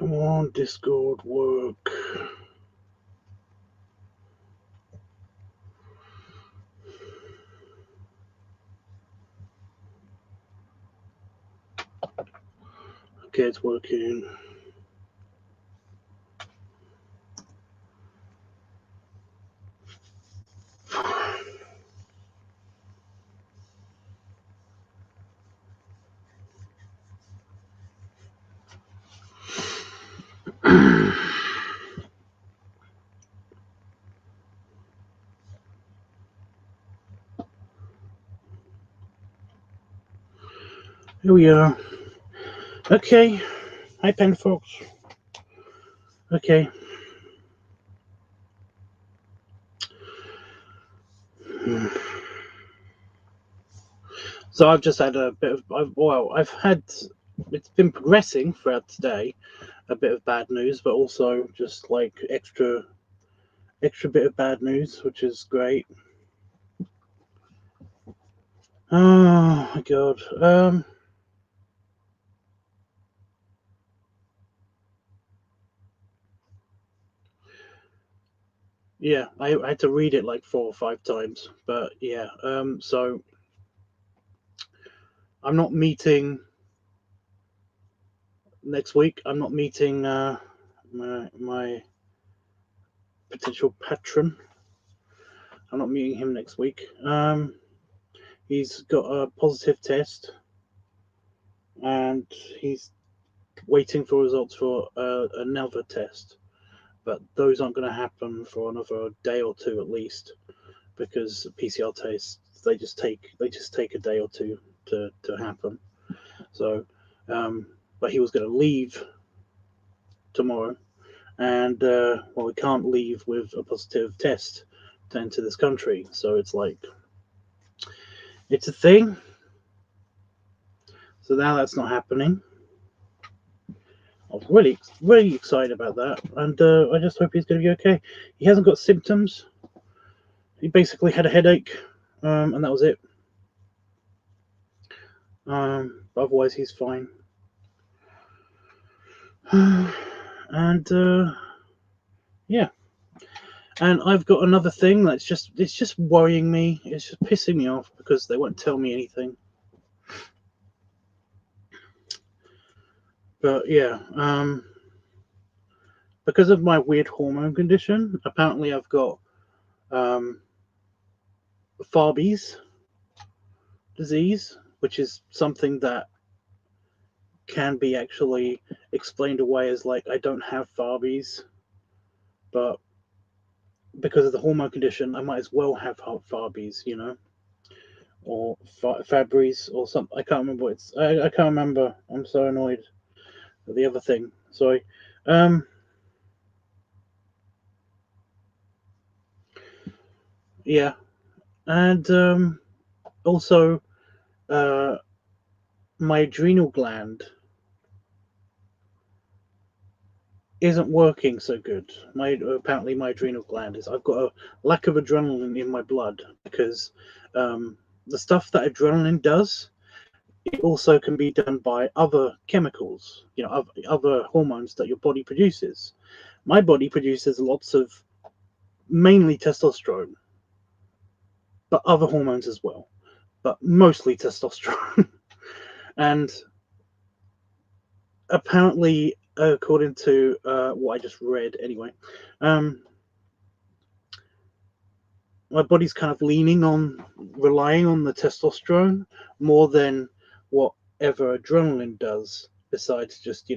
Come on, Discord, work. Okay, it's working. Here we are. Okay. Hi, Penfox. Okay. So I've just had a bit of, it's been progressing throughout today, a bit of bad news, but also just like extra bit of bad news, which is great. Oh my god. Yeah, I had to read it like 4 or 5 times, but yeah. So I'm not meeting next week. I'm not meeting my potential patron. I'm not meeting him next week. He's got a positive test, and he's waiting for results for another test. But those aren't going to happen for another day or two at least, because PCR tests they just take a day or two to happen. So, but he was going to leave tomorrow, and well, we can't leave with a positive test to enter this country. So it's like it's a thing. So now that's not happening. I was really excited about that, and I just hope he's going to be okay. He hasn't got symptoms. He basically had a headache, and that was it. But otherwise, he's fine. And yeah, and I've got another thing that's just worrying me. It's just pissing me off because they won't tell me anything. But yeah, because of my weird hormone condition, apparently I've got Fabry's disease, which is something that can be actually explained away as like I don't have Fabry's, but because of the hormone condition, I might as well have Fabry's, or Fabry's or something. I can't remember what it's. I can't remember. I'm so annoyed. The other thing. Sorry. Yeah, and also my adrenal gland isn't working so good. Apparently my adrenal gland is. I've got a lack of adrenaline in my blood because the stuff that adrenaline does, it also can be done by other chemicals, other hormones that your body produces. My body produces lots of mainly testosterone, but other hormones as well, but mostly testosterone. And apparently, according to what I just read anyway, my body's kind of relying on the testosterone more than whatever adrenaline does, besides just,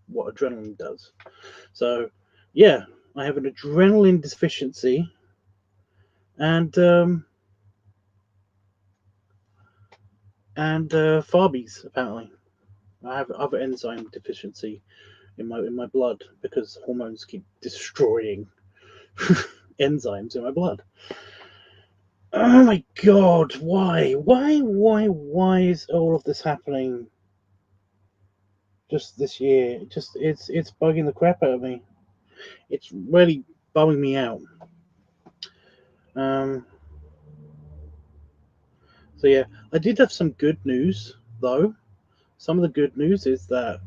what adrenaline does. So, yeah, I have an adrenaline deficiency, and Fabry's apparently. I have other enzyme deficiency in my blood because hormones keep destroying enzymes in my blood. Oh my god, why is all of this happening just this year? It's bugging the crap out of me. It's really bumming me out. So yeah, I did have some good news though. Some of the good news is that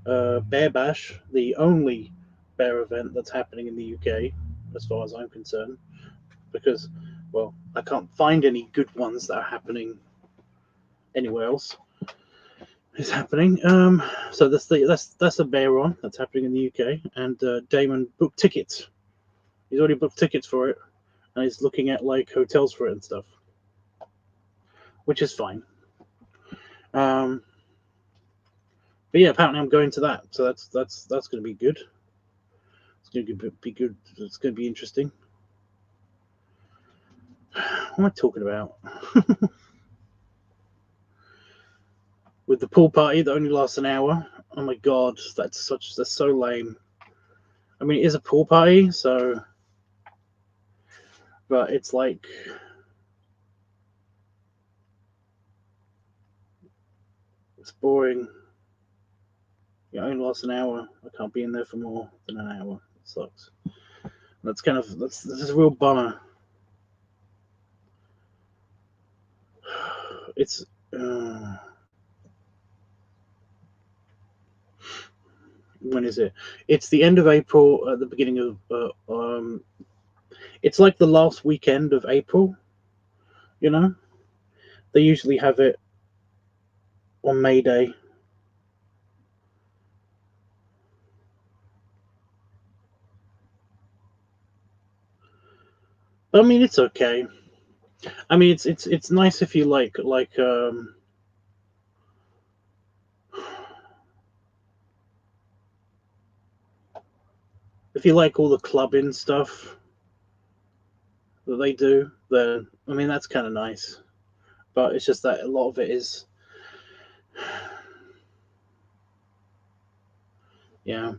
Bear Bash, the only bear event that's happening in the UK, as far as I'm concerned, because, well, I can't find any good ones that are happening anywhere else. Is happening. So that's a bear run that's happening in the UK, and Damon booked tickets. He's already booked tickets for it, and he's looking at like hotels for it and stuff, which is fine. But yeah, apparently I'm going to that, so that's going to be good. It's going to be good. It's going to be interesting. What am I talking about? With the pool party that only lasts an hour. Oh my god, that's so lame. I mean, it is a pool party, so, but it's like, it's boring. It only lasts an hour. I can't be in there for more than an hour. It sucks. That's this is a real bummer. It's when is it? It's the end of April, at the beginning of it's like the last weekend of April. You know, they usually have it on May Day. I mean, it's okay. I mean, it's nice if you like if you like all the clubbing stuff that they do. Then I mean, that's kind of nice. But it's just that a lot of it is, yeah.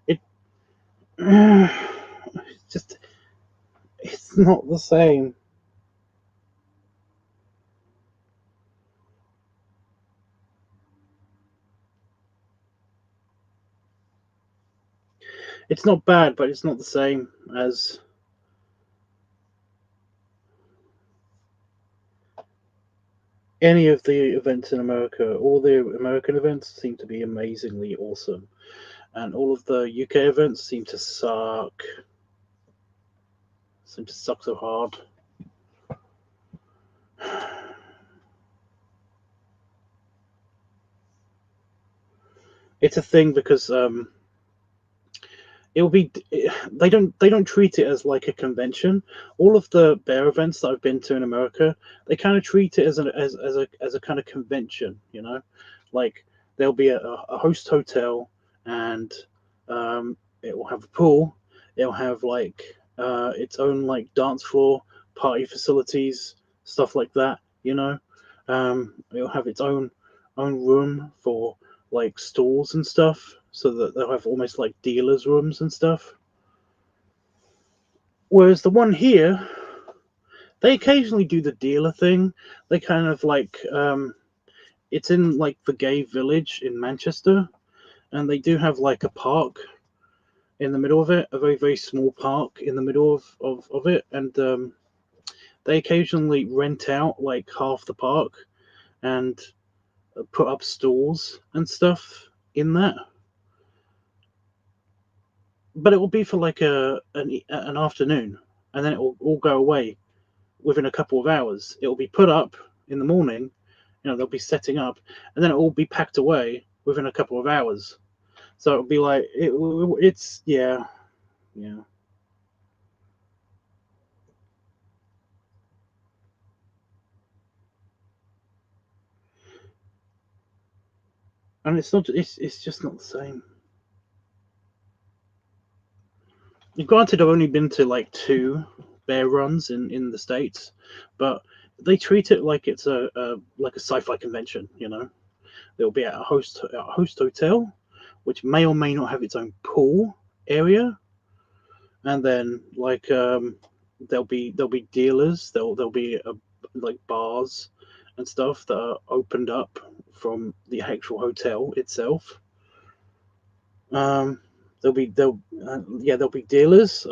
It it's just it's not the same. It's not bad, but it's not the same as any of the events in America. All the American events seem to be amazingly awesome, and all of the UK events seem to suck. Seem to suck so hard. It's a thing because it'll be they don't treat it as like a convention. All of the bear events that I've been to in America, they kind of treat it as a kind of convention, you know, like there'll be a host hotel, and it will have a pool, it'll have like its own like dance floor, party facilities, stuff like that, you know. It'll have its own room for like stalls and stuff, so that they'll have almost like dealers' rooms and stuff. Whereas the one here, they occasionally do the dealer thing. They kind of like it's in like the gay village in Manchester, and they do have like a park in the middle of it, a very very small park in the middle of it, and they occasionally rent out like half the park and put up stalls and stuff in that. But it will be for like an afternoon, and then it will all go away within a couple of hours. It will be put up in the morning, you know, they'll be setting up, and then it will be packed away within a couple of hours. So it'll be like it's yeah, yeah. And it's not. It's just not the same. Granted, I've only been to like two bear runs in the states, but they treat it like it's a like a sci-fi convention. You know, they'll be at a host hotel, which may or may not have its own pool area, and then like there'll be dealers, there'll be like bars and stuff that are opened up from the actual hotel itself. Um, there'll be dealers.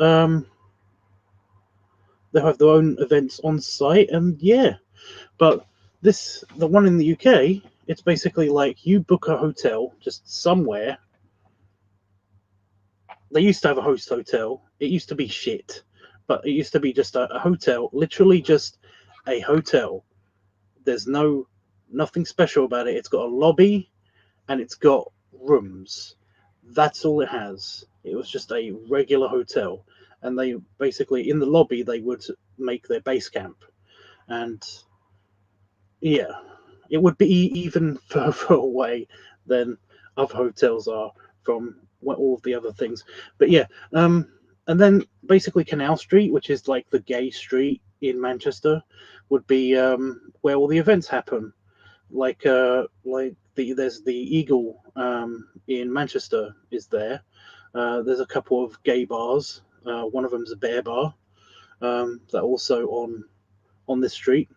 they'll have their own events on site, and yeah. But the one in the UK, it's basically like you book a hotel just somewhere. They used to have a host hotel. It used to be shit, but it used to be just a hotel, literally just a hotel. There's nothing special about it. It's got a lobby and it's got rooms. That's all it has. It was just a regular hotel, and they basically in the lobby they would make their base camp, and yeah, it would be even further away than other hotels are from all of the other things. But yeah, and then basically Canal Street, which is like the gay street in Manchester, would be where all the events happen. There's the Eagle in Manchester is there. There's a couple of gay bars. One of them's a bear bar. That also on this street.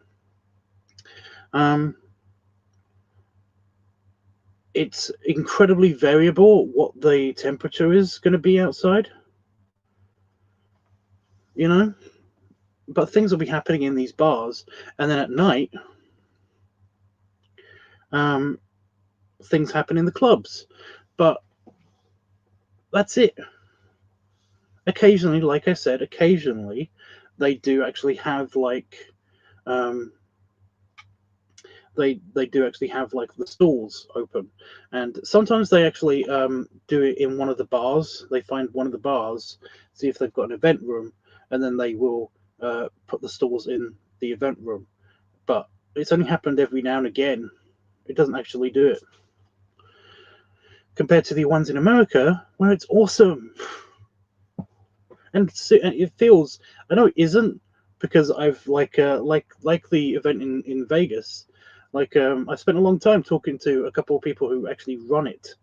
It's incredibly variable what the temperature is going to be outside, you know, but things will be happening in these bars, and then at night things happen in the clubs, but that's it. Occasionally, like I said, occasionally they do actually have like they do actually have like the stalls open, and sometimes they actually do it in one of the bars. They find one of the bars, see if they've got an event room, and then they will put the stalls in the event room. But it's only happened every now and again. It doesn't actually do it compared to the ones in America where it's awesome. And it feels, I know it isn't, because I've like the event in Vegas. I spent a long time talking to a couple of people who actually run it,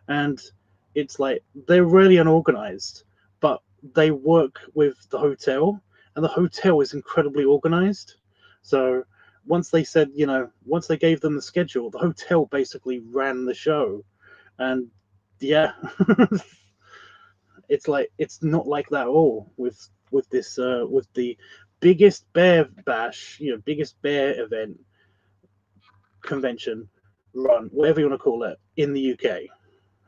and it's like they're really unorganized, but they work with the hotel, and the hotel is incredibly organized. So once they said, once they gave them the schedule, the hotel basically ran the show, and yeah. It's like it's not like that at all with this with the biggest bear bash, biggest bear event convention run, whatever you want to call it, in the UK.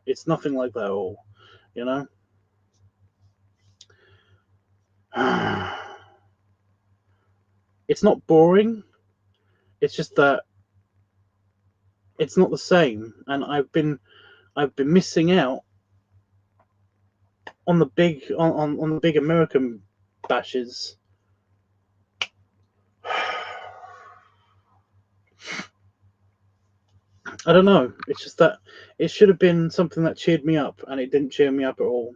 It's nothing like that at all, you know. It's not boring. It's just that it's not the same, and I've been missing out on the big on the big American bashes. I don't know. It's just that it should have been something that cheered me up, and it didn't cheer me up at all.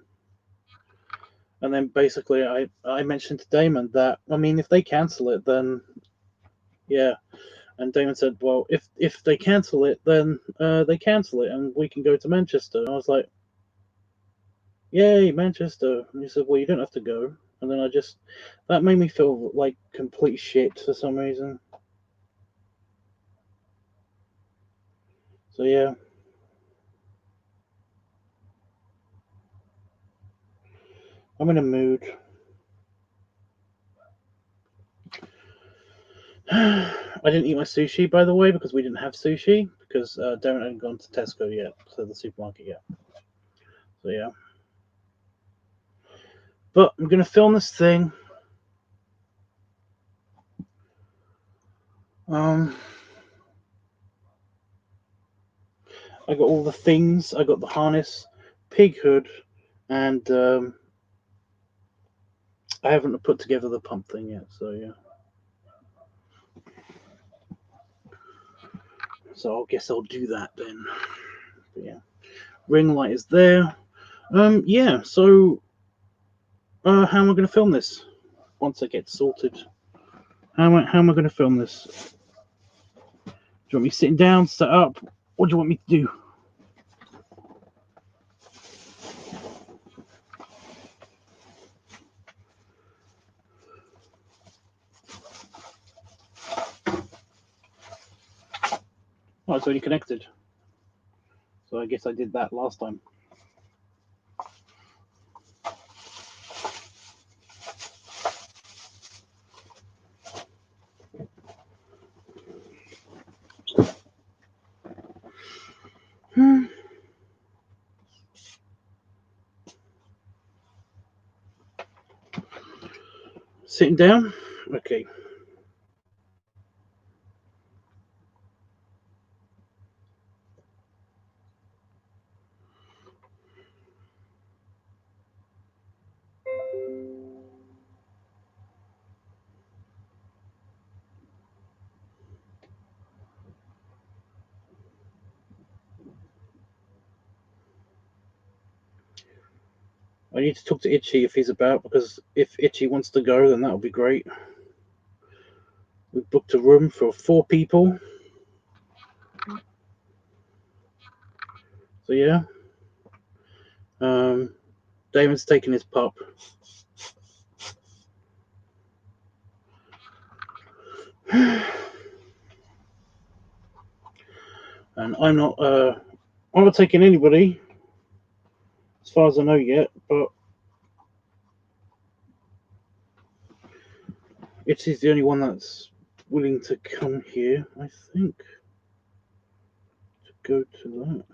And then basically, I mentioned to Damon that, I mean, if they cancel it, then yeah. And Damon said, well, if they cancel it, then they cancel it, and we can go to Manchester. And I was like, yay, Manchester. And he said, well, you don't have to go. And then that made me feel like complete shit for some reason. So yeah. I'm in a mood. I didn't eat my sushi, by the way, because we didn't have sushi, because Darren hadn't gone to Tesco yet, so the supermarket yet. So yeah. But I'm going to film this thing. I got all the things. I got the harness, pig hood, and I haven't put together the pump thing yet, so yeah. So I guess I'll do that then. But yeah. Ring light is there. Yeah, so how am I going to film this once I get sorted? How am I going to film this? Do you want me sitting down, set up? What do you want me to do? Oh, it's already connected. So I guess I did that last time. Sitting down? Okay. I need to talk to Itchy if he's about, because if Itchy wants to go, then that'll be great. We've booked a room for 4 people. So yeah. Damon's taking his pup. And I'm not taking anybody, as far as I know yet, but Itchy's the only one that's willing to come here, I think, to go to that.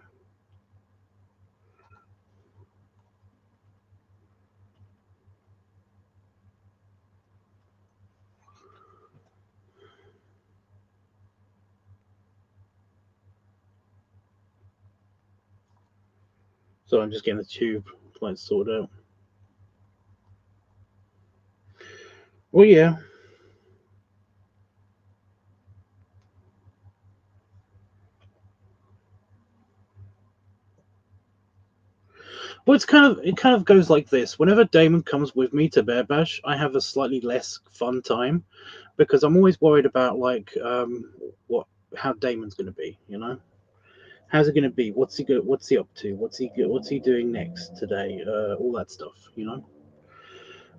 So I'm just getting the tube lights sorted out. Well, yeah. Well, it kind of goes like this. Whenever Damon comes with me to Bear Bash, I have a slightly less fun time because I'm always worried about like how Damon's going to be. You know, how's it going to be? What's he up to? What's he doing next today? All that stuff. You know.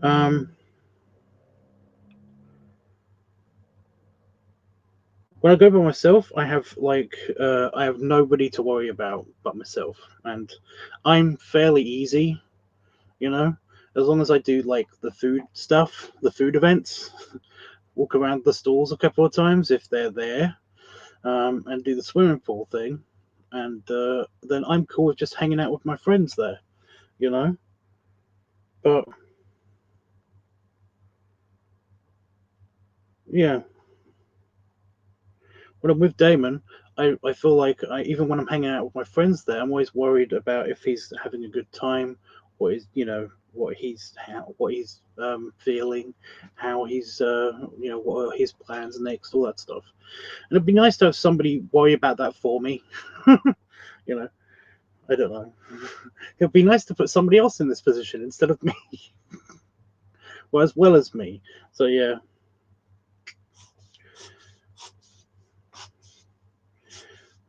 Um, when I go by myself, I have nobody to worry about but myself, and I'm fairly easy. You know, as long as I do like the food stuff, the food events, walk around the stalls a couple of times if they're there, and do the swimming pool thing, and then I'm cool with just hanging out with my friends there, you know. But yeah, when I'm with Damon, I feel like even when I'm hanging out with my friends there, I'm always worried about if he's having a good time, what he's feeling, how he's what are his plans next, all that stuff. And it'd be nice to have somebody worry about that for me. You know, I don't know. It'd be nice to put somebody else in this position instead of me, well, as well as me. So yeah.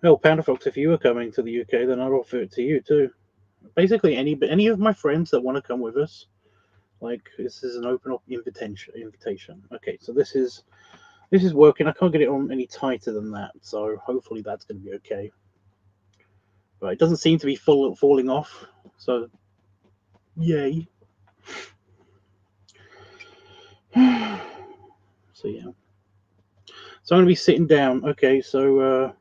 Well, Panda Fox, if you were coming to the UK, then I'd offer it to you too. Basically, any of my friends that want to come with us, like this is an open up invitation. Invitation. Okay, so this is working. I can't get it on any tighter than that, so hopefully that's going to be okay. But it doesn't seem to be falling off. So yay. So yeah. So I'm going to be sitting down. Okay, so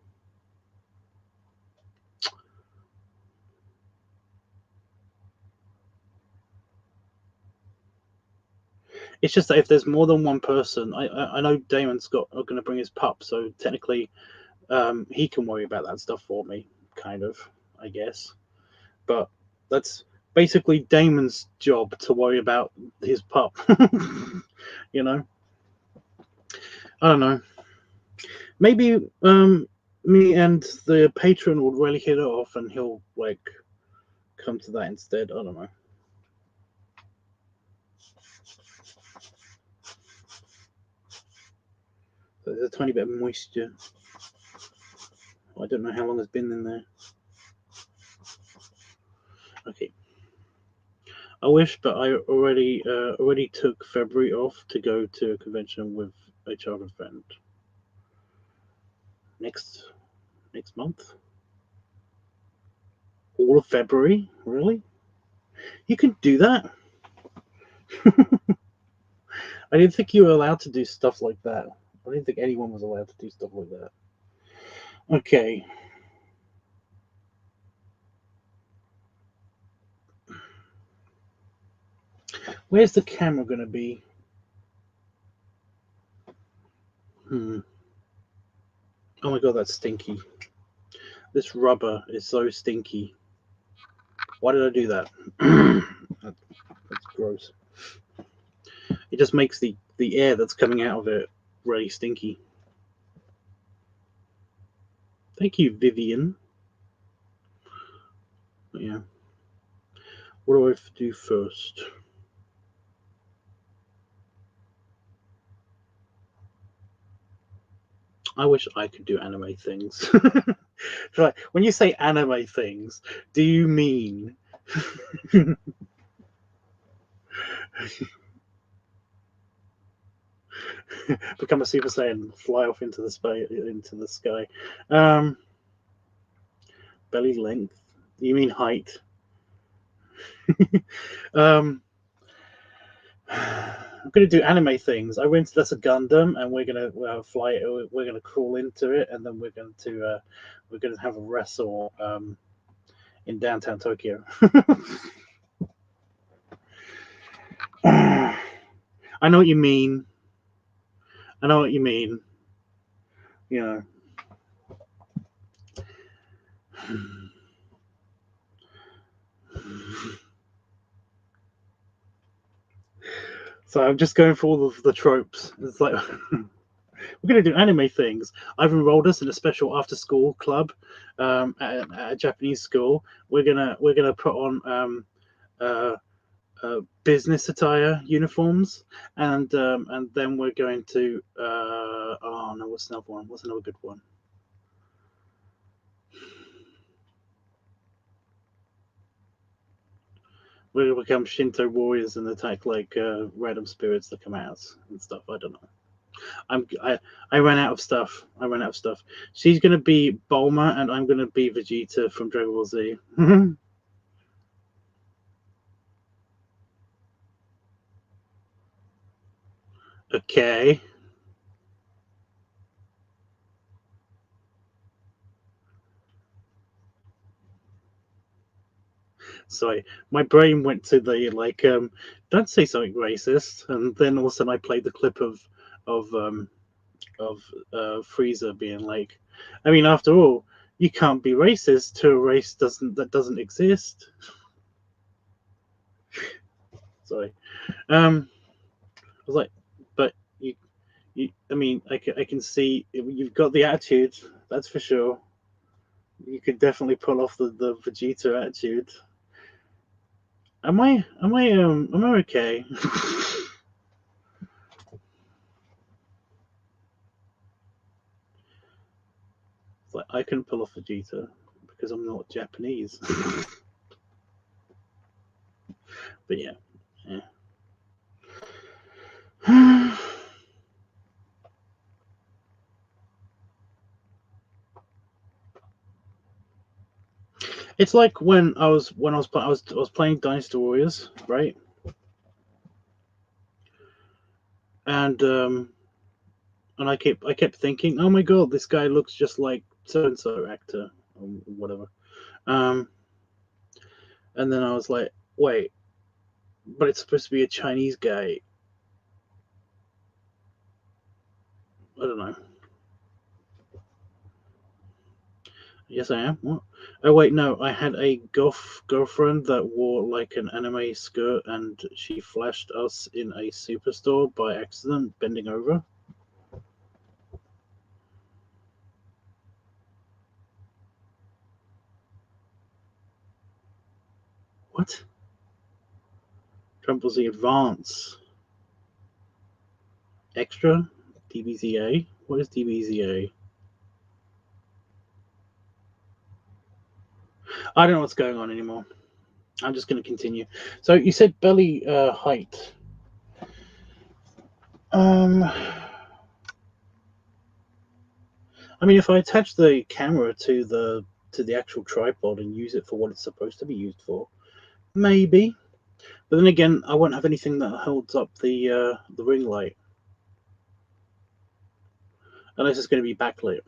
it's just that if there's more than one person, I know Damon's going to bring his pup, so technically he can worry about that stuff for me, kind of, I guess. But that's basically Damon's job to worry about his pup. You know, I don't know. Maybe me and the patron would really hit it off, and he'll like come to that instead. I don't know. There's a tiny bit of moisture. I don't know how long it's been in there. Okay. I wish, but I already took February off to go to a convention with a childhood friend. Next month, all of February, really? You can do that? I didn't think you were allowed to do stuff like that. I didn't think anyone was allowed to do stuff like that. Okay. Where's the camera going to be? Oh my god, that's stinky. This rubber is so stinky. Why did I do that? That's gross. It just makes the air that's coming out of it really stinky. Thank you, Vivian. But yeah. What do I have to do first? I wish I could do anime things. Like, when you say anime things, do you mean become a Super Saiyan and fly off into the sky? Belly length? You mean height? I'm gonna do anime things. I went to that's a Gundam, and we're gonna fly it. We're gonna crawl into it, and then we're gonna have a wrestle in downtown Tokyo. I know what you mean. I know what you mean. You know. So I'm just going for all of the tropes. It's like we're going to do anime things. I've enrolled us in a special after-school club at a Japanese school. We're gonna put on business attire uniforms, and then we're going to oh no, what's another one? What's another good one? We're gonna become Shinto warriors and attack like random spirits that come out and stuff. I don't know. I ran out of stuff. I ran out of stuff. She's gonna be Bulma, and I'm gonna be Vegeta from Dragon Ball Z. Okay. Sorry, my brain went to the like, don't say something racist, and then all of a sudden I played the clip of um of Frieza being like, I mean, after all, you can't be racist to a race that doesn't exist. Sorry. I was like, but I mean, I can see you've got the attitude. That's for sure. You could definitely pull off the Vegeta attitude. Am I okay? It's like I can pull off Vegeta because I'm not Japanese. But yeah, yeah. It's like when I was playing Dynasty Warriors, right? And I kept thinking, oh my god, this guy looks just like so and so actor or whatever. Um, and then I was like, wait, but it's supposed to be a Chinese guy. I don't know. Yes, I am. What? Oh wait, no. I had a goth girlfriend that wore like an anime skirt, and she flashed us in a superstore by accident, bending over. What? Trump Z Advance Extra DBZA. What is DBZA? I don't know what's going on anymore. I'm just going to continue. So you said belly height. I mean, if I attach the camera to the actual tripod and use it for what it's supposed to be used for, maybe. But then again, I won't have anything that holds up the ring light, unless it's going to be backlit.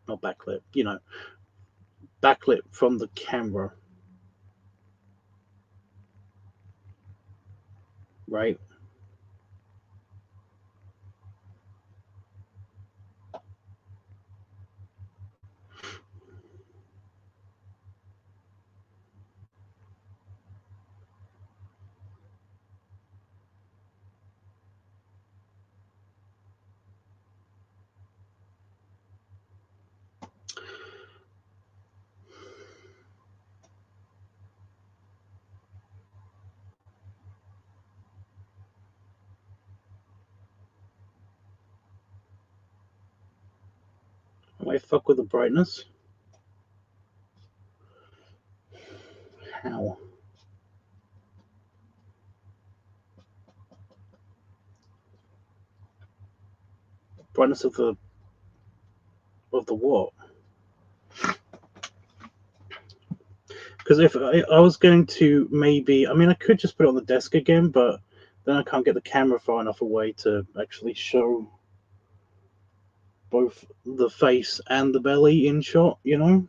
Not backlit, backlit from the camera, right? I fuck with the brightness. How? Brightness of the what? Because if I was going to maybe, I mean, I could just put it on the desk again, but then I can't get the camera far enough away to actually show both the face and the belly in shot, you know?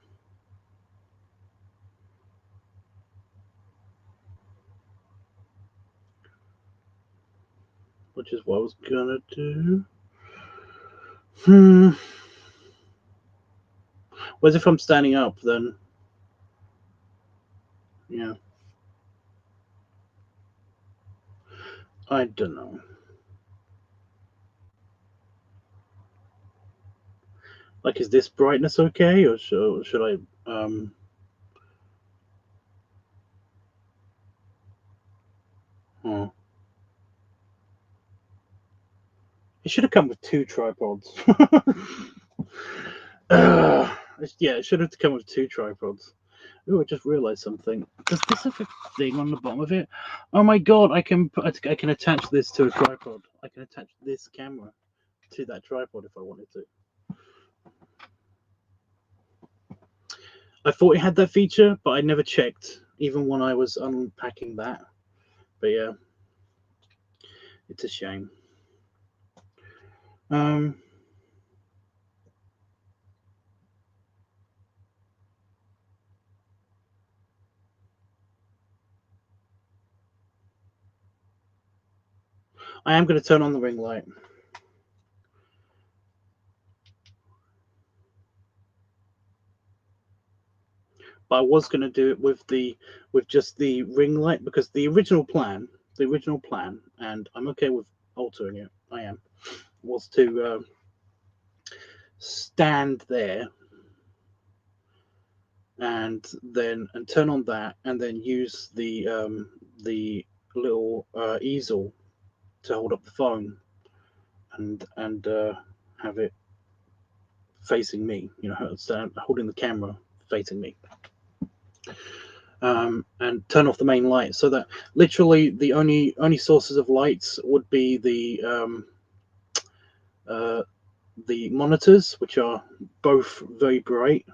Which is what I was gonna do. Whereas if I'm standing up, then yeah, I don't know. Like, is this brightness okay, or should I? Oh. It should have come with 2 tripods. Yeah, it should have come with 2 tripods. Oh, I just realised something. Does this have a thing on the bottom of it? Oh my god! I can attach this to a tripod. I can attach this camera to that tripod if I wanted to. I thought it had that feature, but I never checked, even when I was unpacking that. But yeah, it's a shame. I am going to turn on the ring light. But I was going to do it with just the ring light, because the original plan, and I'm okay with altering it. I am, was to stand there and turn on that, and then use the little easel to hold up the phone, and have it facing me. You know, holding the camera facing me. And turn off the main light, so that literally the only sources of lights would be the monitors, which are both very bright,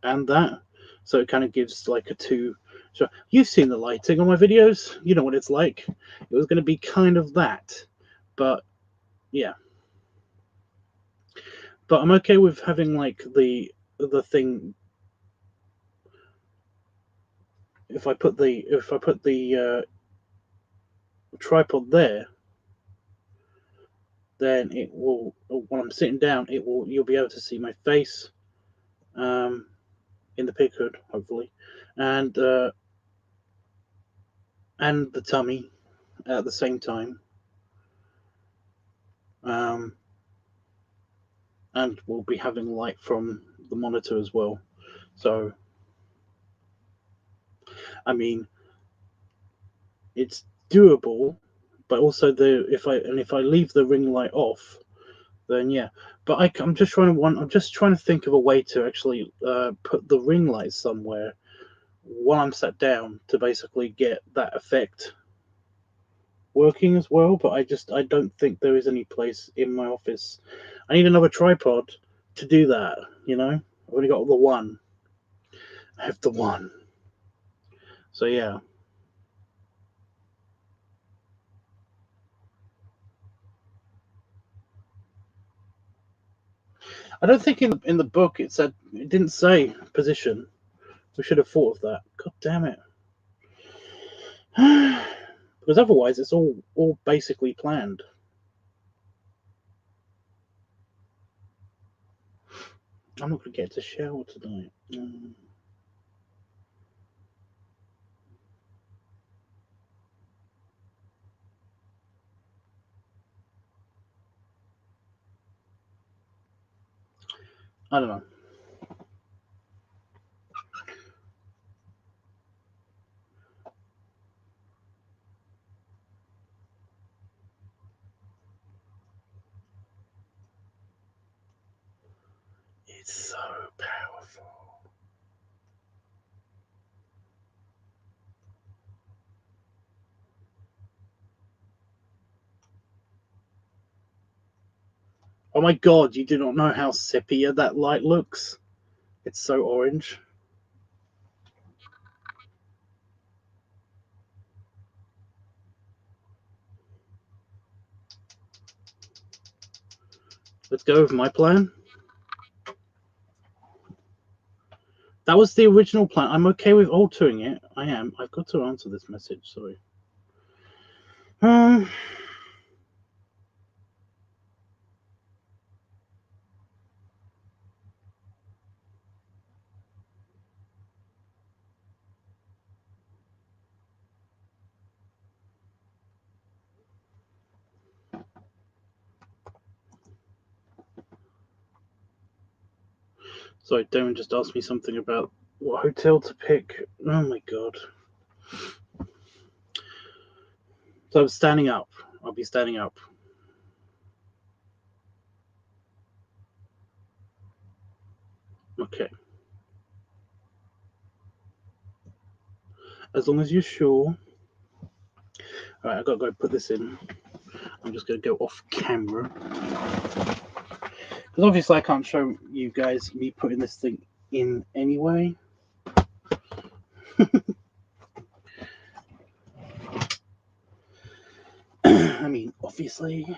and that, so it kind of gives like a two. So you've seen the lighting on my videos, you know what it's like. It was going to be kind of that, but yeah. But I'm okay with having like the thing. If I put the tripod there, then it will, when I'm sitting down, you'll be able to see my face in the pig hood, hopefully, and the tummy at the same time, um, and we'll be having light from the monitor as well. So, I mean, it's doable, but also if I leave the ring light off, then yeah. But I'm just trying to think of a way to actually put the ring light somewhere while I'm sat down to basically get that effect working as well. But I don't think there is any place in my office. I need another tripod to do that. You know, I've only got the one. I have the one. So yeah. I don't think in the book it didn't say position. We should have thought of that. God damn it. Because otherwise it's all basically planned. I'm not gonna get to shower tonight. I don't know. It's so powerful. Oh my god, you do not know how sepia that light looks. It's so orange. Let's go with my plan. That was the original plan. I'm okay with altering it. I am. I've got to answer this message. Sorry. Sorry, Damon just asked me something about what hotel to pick. Oh my god. So I'm standing up. I'll be standing up. Okay. As long as you're sure. Alright, I've got to go put this in. I'm just going to go off camera. Because obviously I can't show you guys me putting this thing in anyway. I mean, obviously.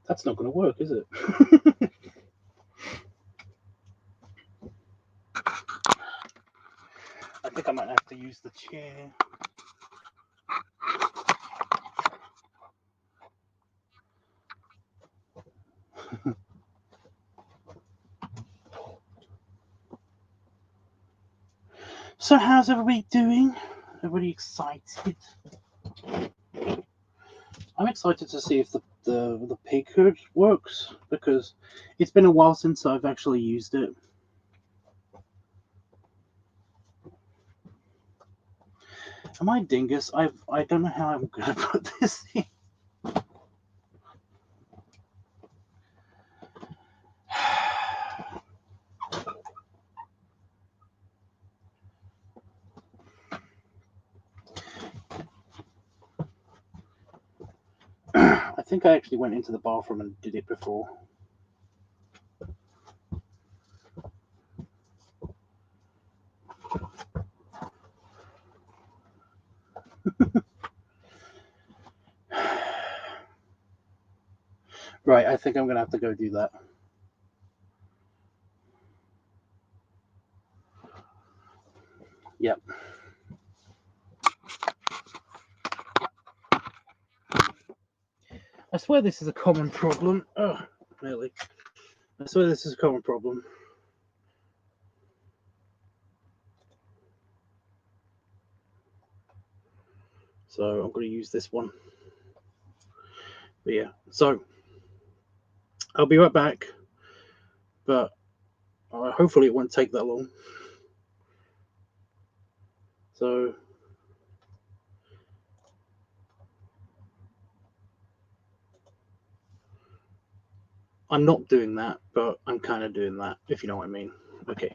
That's not going to work, is it? I think I might have to use the chair. So how's everybody doing? Everybody excited? I'm excited to see if the pig hood works, because it's been a while since I've actually used it. Am I dingus? I don't know how I'm going to put this in. I think I actually went into the bathroom and did it before. Right, I think I'm going to have to go do that. Yep. I swear this is a common problem. Oh, really? I swear this is a common problem. So I'm going to use this one. But yeah, so I'll be right back. But hopefully it won't take that long. So I'm not doing that, but I'm kind of doing that, if you know what I mean. Okay,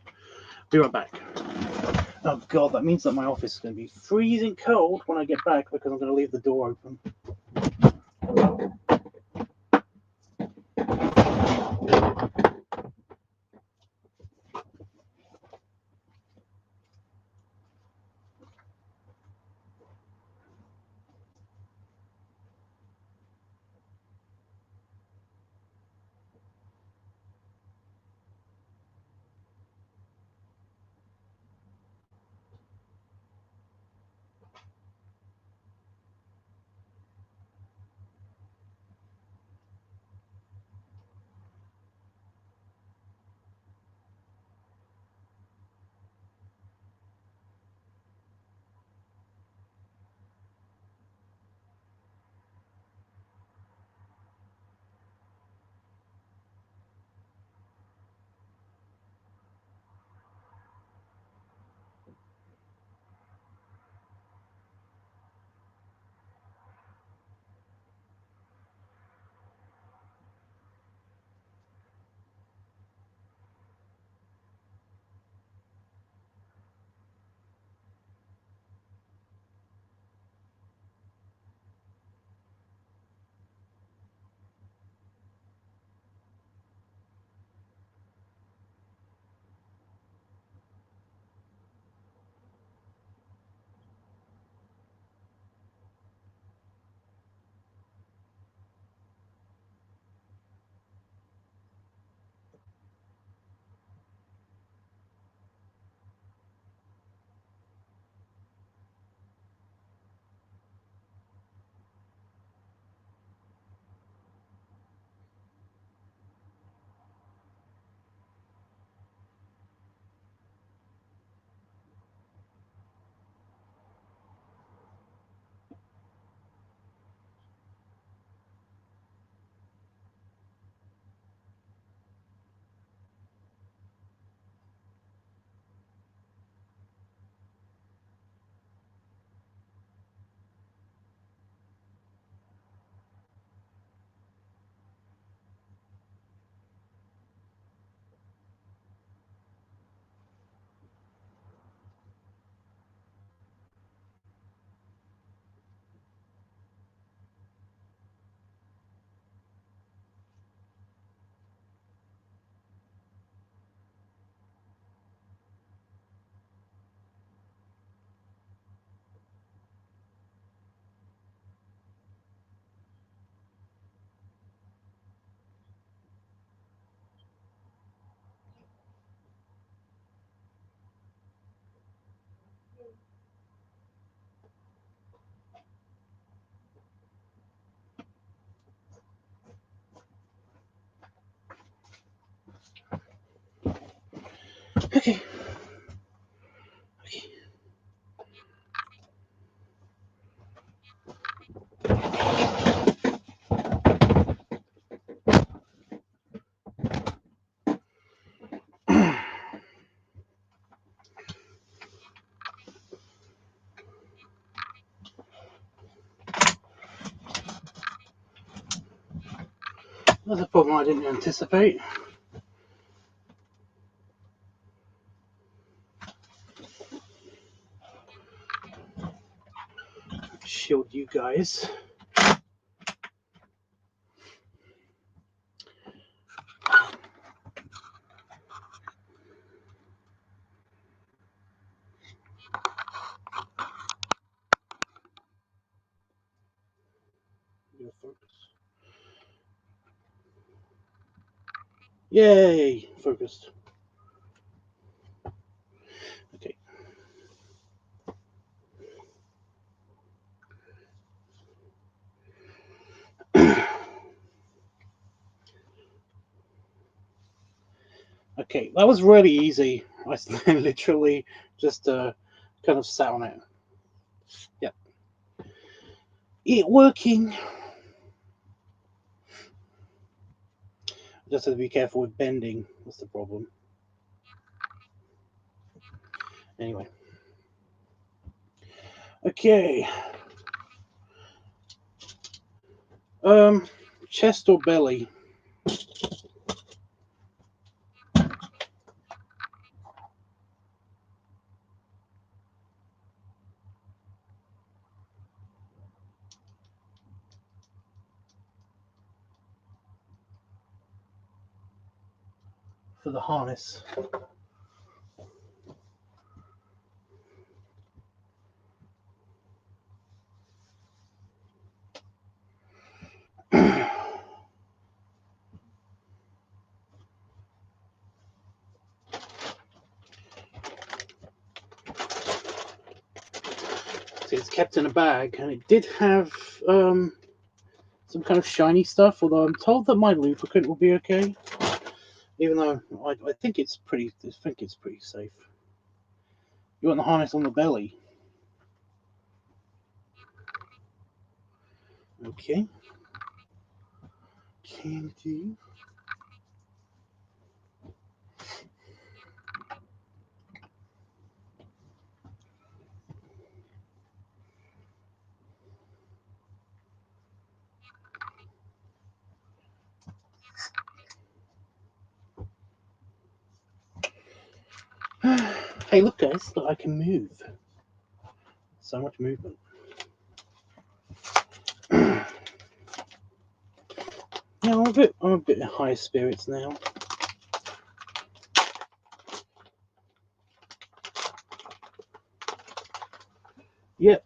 be right back. Oh god, that means that my office is going to be freezing cold when I get back, because I'm going to leave the door open. Okay. That's a problem I didn't anticipate. Shield you guys. Yay! Focused. Okay. Okay, that was really easy. I literally just kind of sat on it. Yep. It working. Just have to be careful with bending. That's the problem. Anyway. Okay. Chest or belly? For the harness. See, it's kept in a bag, and it did have some kind of shiny stuff. Although I'm told that my lubricant will be okay, even though I think it's pretty. I think it's pretty safe. You want the harness on the belly? Okay. Can do. Hey, look, guys! Look, I can move. So much movement. Yeah, I'm a bit high spirits now. Yep.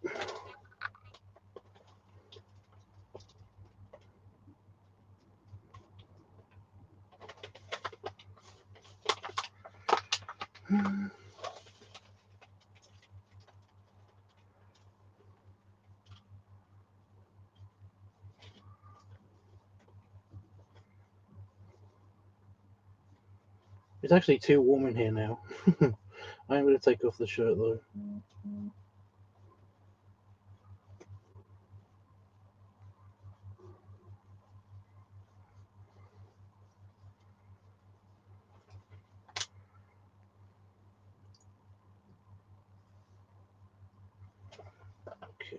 It's actually too warm in here now. I'm going to take off the shirt though. Okay.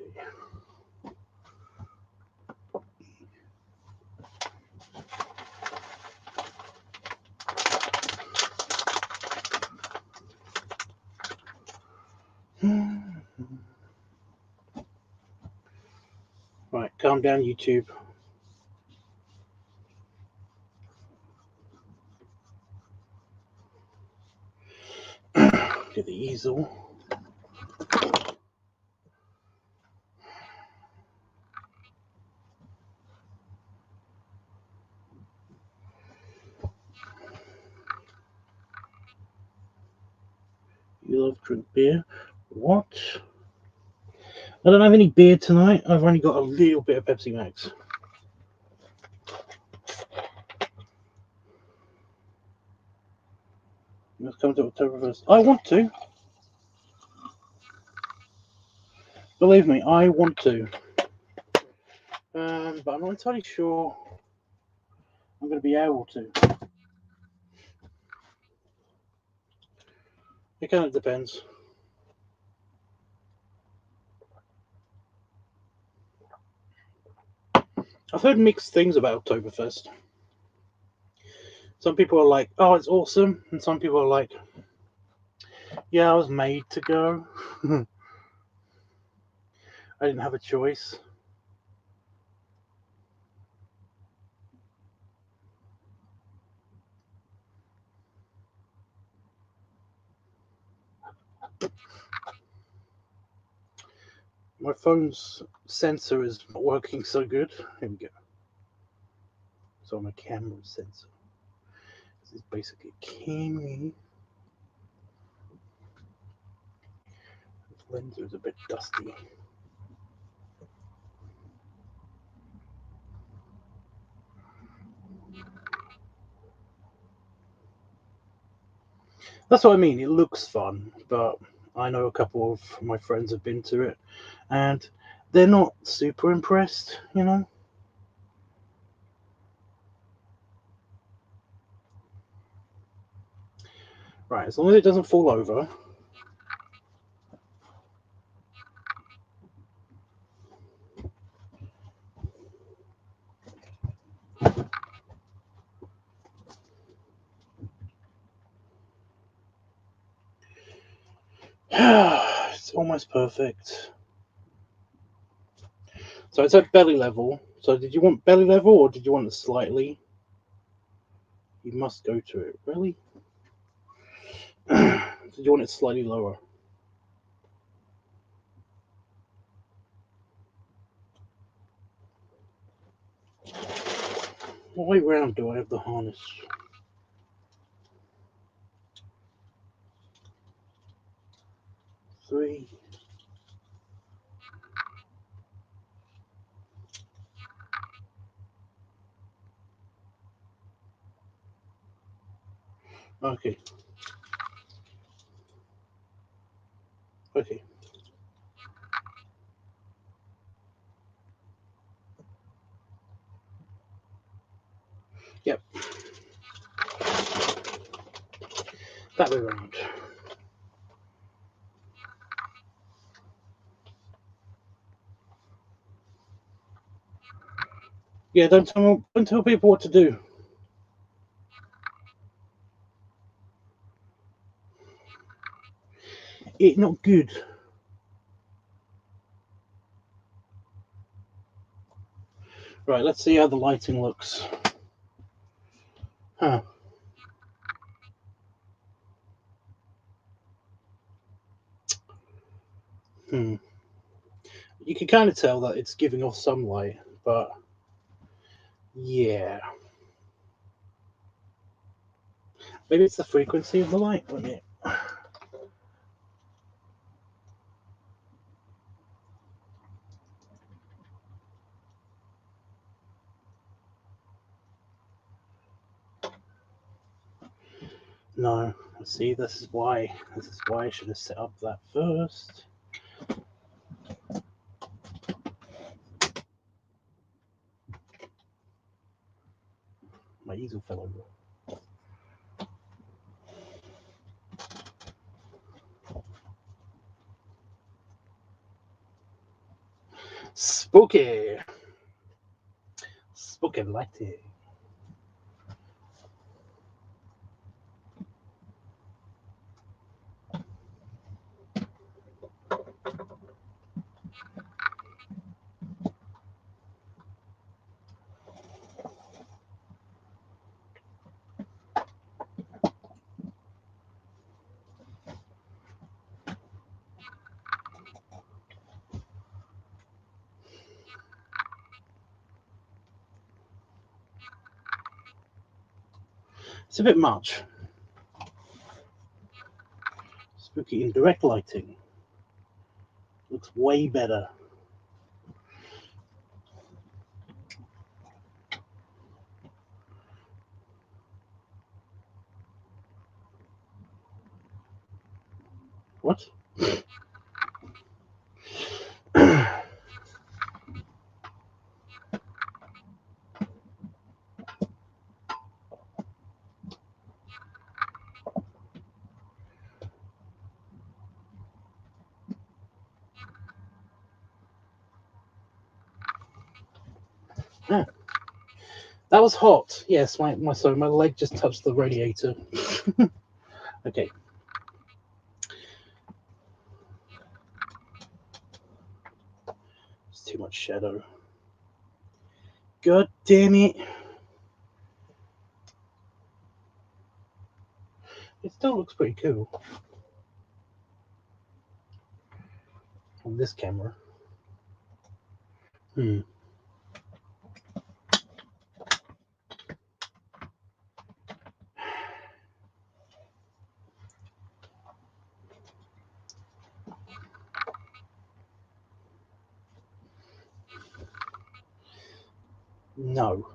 Right, calm down, YouTube. Get the easel. You love drink beer? What? I don't have any beer tonight. I've only got a little bit of Pepsi Max. Let's come to October 1st. I want to. Believe me, I want to. But I'm not entirely sure I'm going to be able to. It kind of depends. I've heard mixed things about Oktoberfest. Some people are like, oh, it's awesome. And some people are like, yeah, I was made to go. I didn't have a choice. My phone's sensor is not working so good. Here we go. So my camera sensor. This is basically a camera. The lens is a bit dusty. That's what I mean. It looks fun, but I know a couple of my friends have been to it, and they're not super impressed, you know? Right, as long as it doesn't fall over. It's almost perfect. So it's at belly level. So did you want belly level or did you want it slightly? You must go to it. Really? Did you want it slightly lower? What way round do I have the harness? Three. Okay. Okay. Yep. That way round. Yeah, don't tell people what to do. It's not good. Right, let's see how the lighting looks. Huh. You can kind of tell that it's giving off some light, but yeah. Maybe it's the frequency of the light. No, see, this is why I should have set up that first. My easel fell over. Spooky lighting. It's a bit much. Spooky indirect lighting looks way better. What? Ah, that was hot. Yes, sorry, my leg just touched the radiator. Okay. It's too much shadow. God damn it. It still looks pretty cool on this camera. No.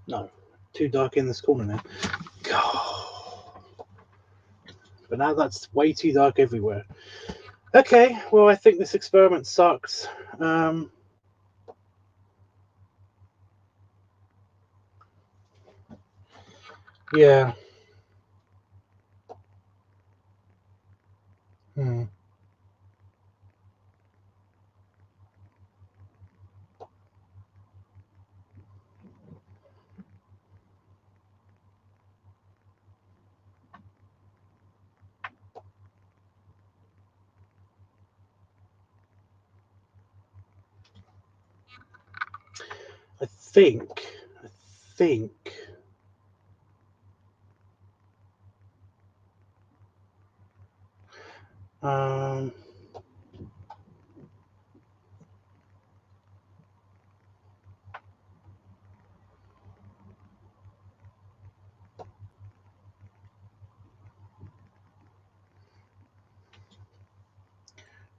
No. Too dark in this corner now. God. But now that's way too dark everywhere. Okay, well, I think this experiment sucks. Yeah. I think.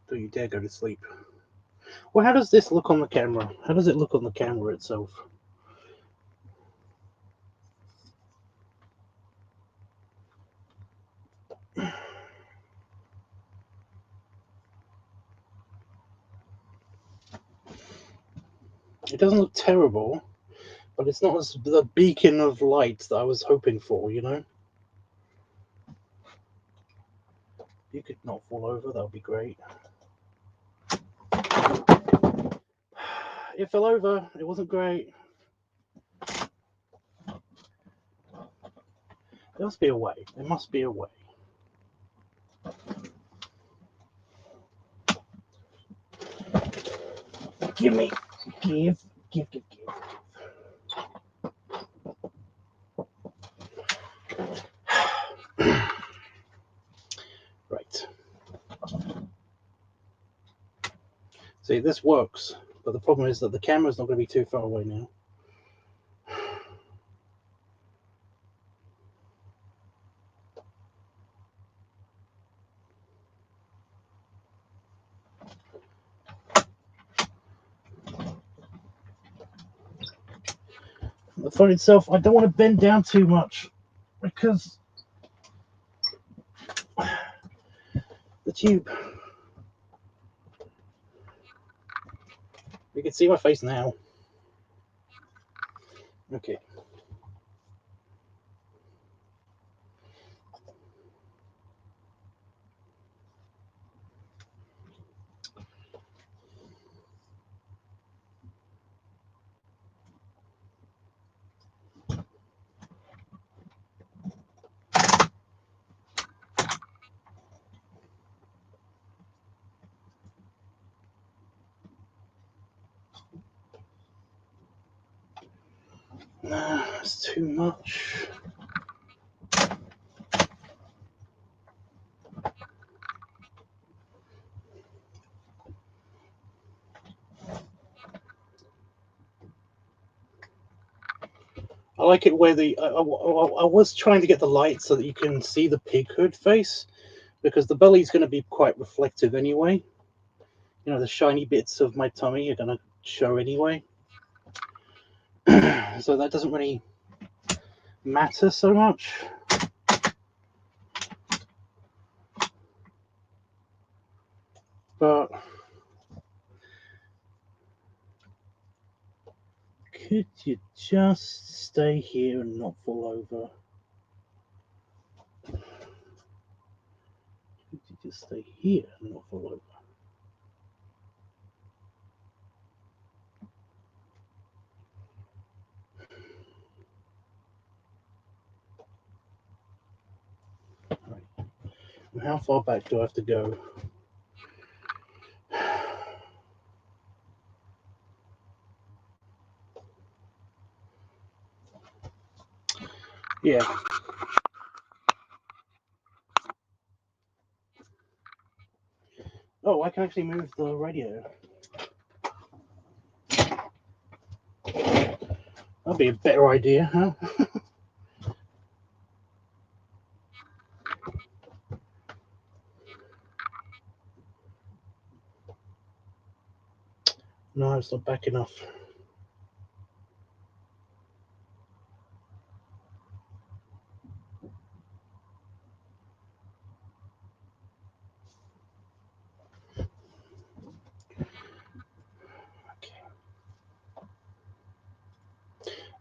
Don't you dare go to sleep. Well, how does this look on the camera? How does it look on the camera itself? It doesn't look terrible, but it's not as the beacon of light that I was hoping for, you know? You could not fall over, that would be great. It fell over, it wasn't great. There must be a way. There must be a way. Give. Right. See, this works, but the problem is that the camera's not going to be too far away now. The phone itself, I don't want to bend down too much because the tube. You can see my face now. Okay. Nah, it's too much. I like it where I was trying to get the light so that you can see the pighood face, because the belly's going to be quite reflective anyway. You know, the shiny bits of my tummy are going to show anyway. So that doesn't really matter so much. But could you just stay here and not fall over? Could you just stay here and not fall over? Right. And how far back do I have to go? Yeah. Oh, I can actually move the radio. That'd be a better idea, huh? No, it's not back enough.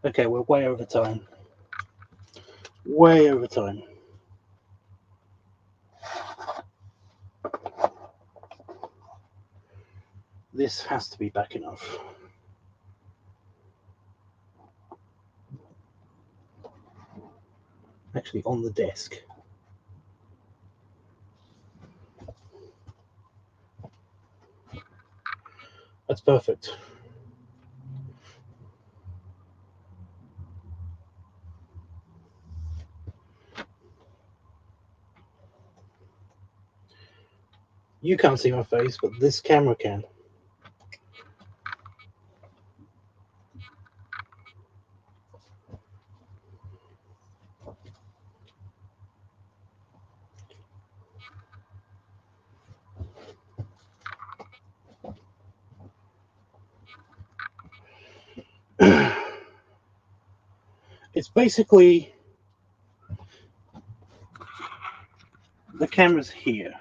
Okay, we're way over time. Way over time. This has to be back enough. Actually, on the desk. That's perfect. You can't see my face, but this camera can. It's basically the camera's here.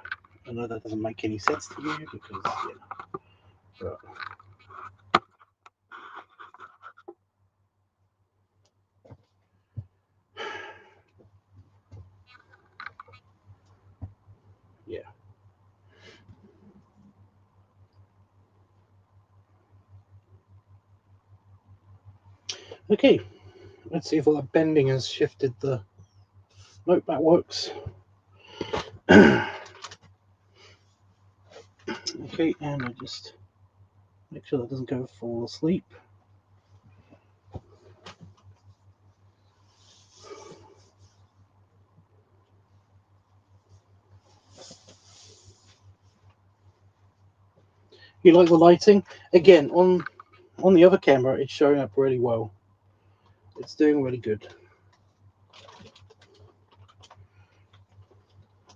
I know that doesn't make any sense to you because but yeah. Okay, let's see if all that bending has shifted the. Nope, that works. Okay, and I just make sure that doesn't go fall asleep. You like the lighting? Again, on the other camera, it's showing up really well. It's doing really good.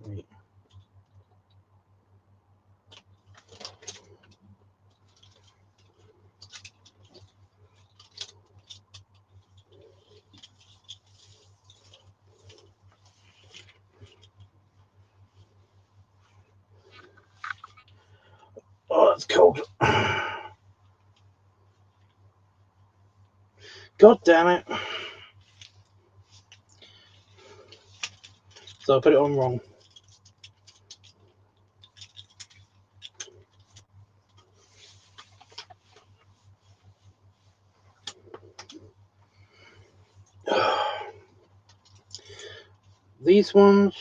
Right. Oh, that's cold. God damn it. So I put it on wrong. These ones,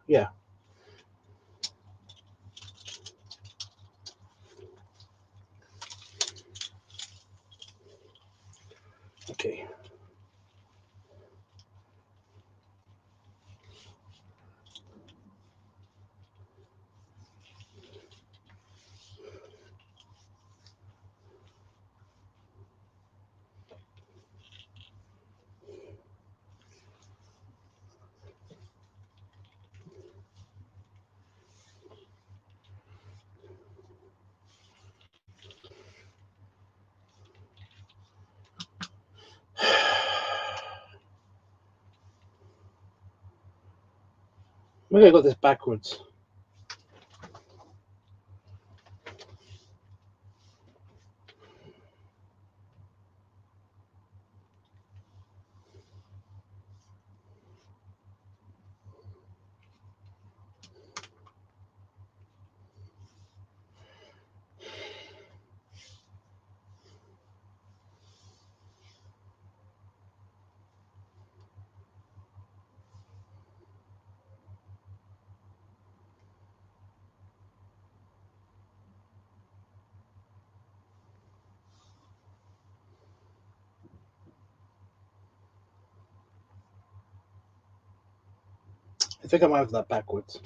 yeah. Okay. Maybe I got this backwards. I think I might have that backwards.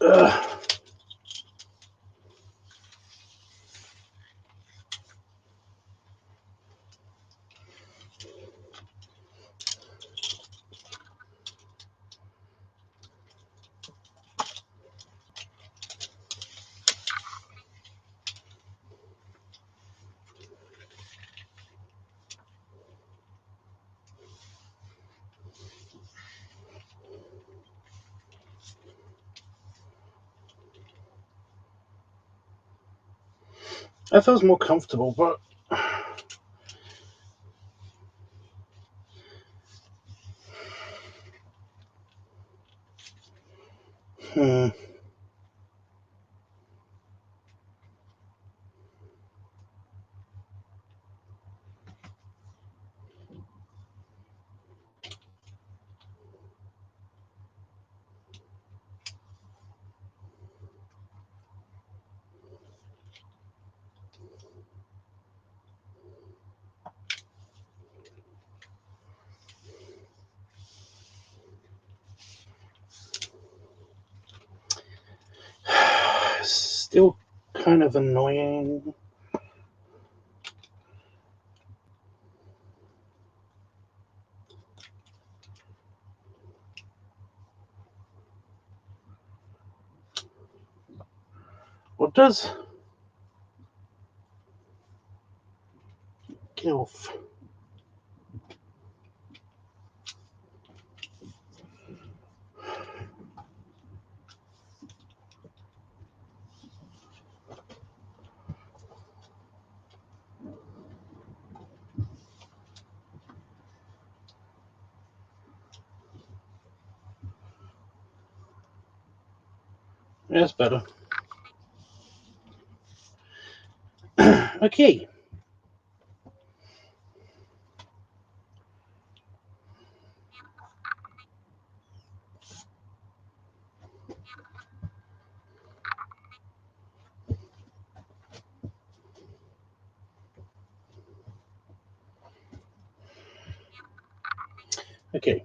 Ugh. That feels more comfortable, but still kind of annoying. What does? Get off. Yeah, that's better. Okay. Okay.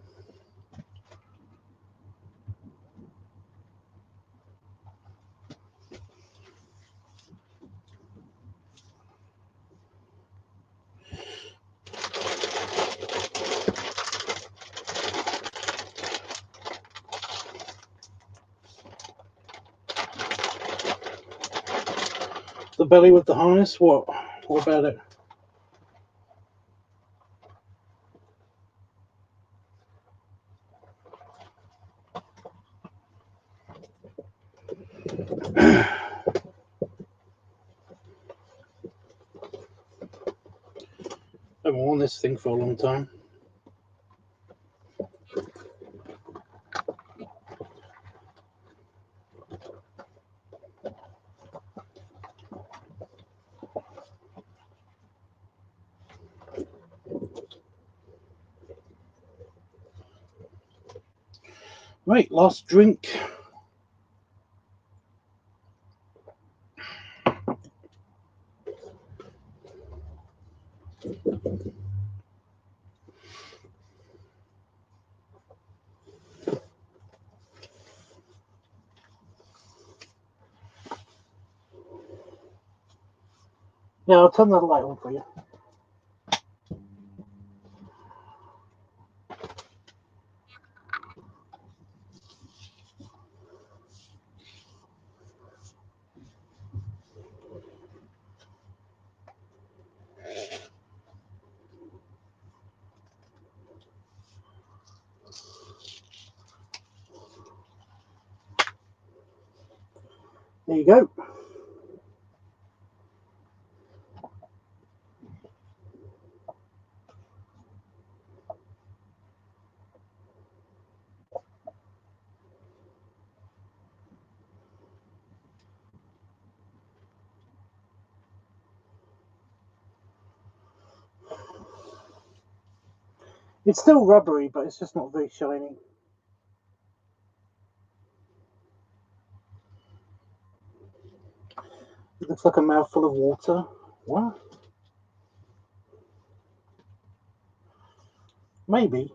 The belly with the harness? What? What about it? I've worn this thing for a long time. Right, last drink. Yeah, I'll turn that light on for you. There you go. It's still rubbery, but it's just not very shiny. It looks like a mouthful of water. What? Maybe.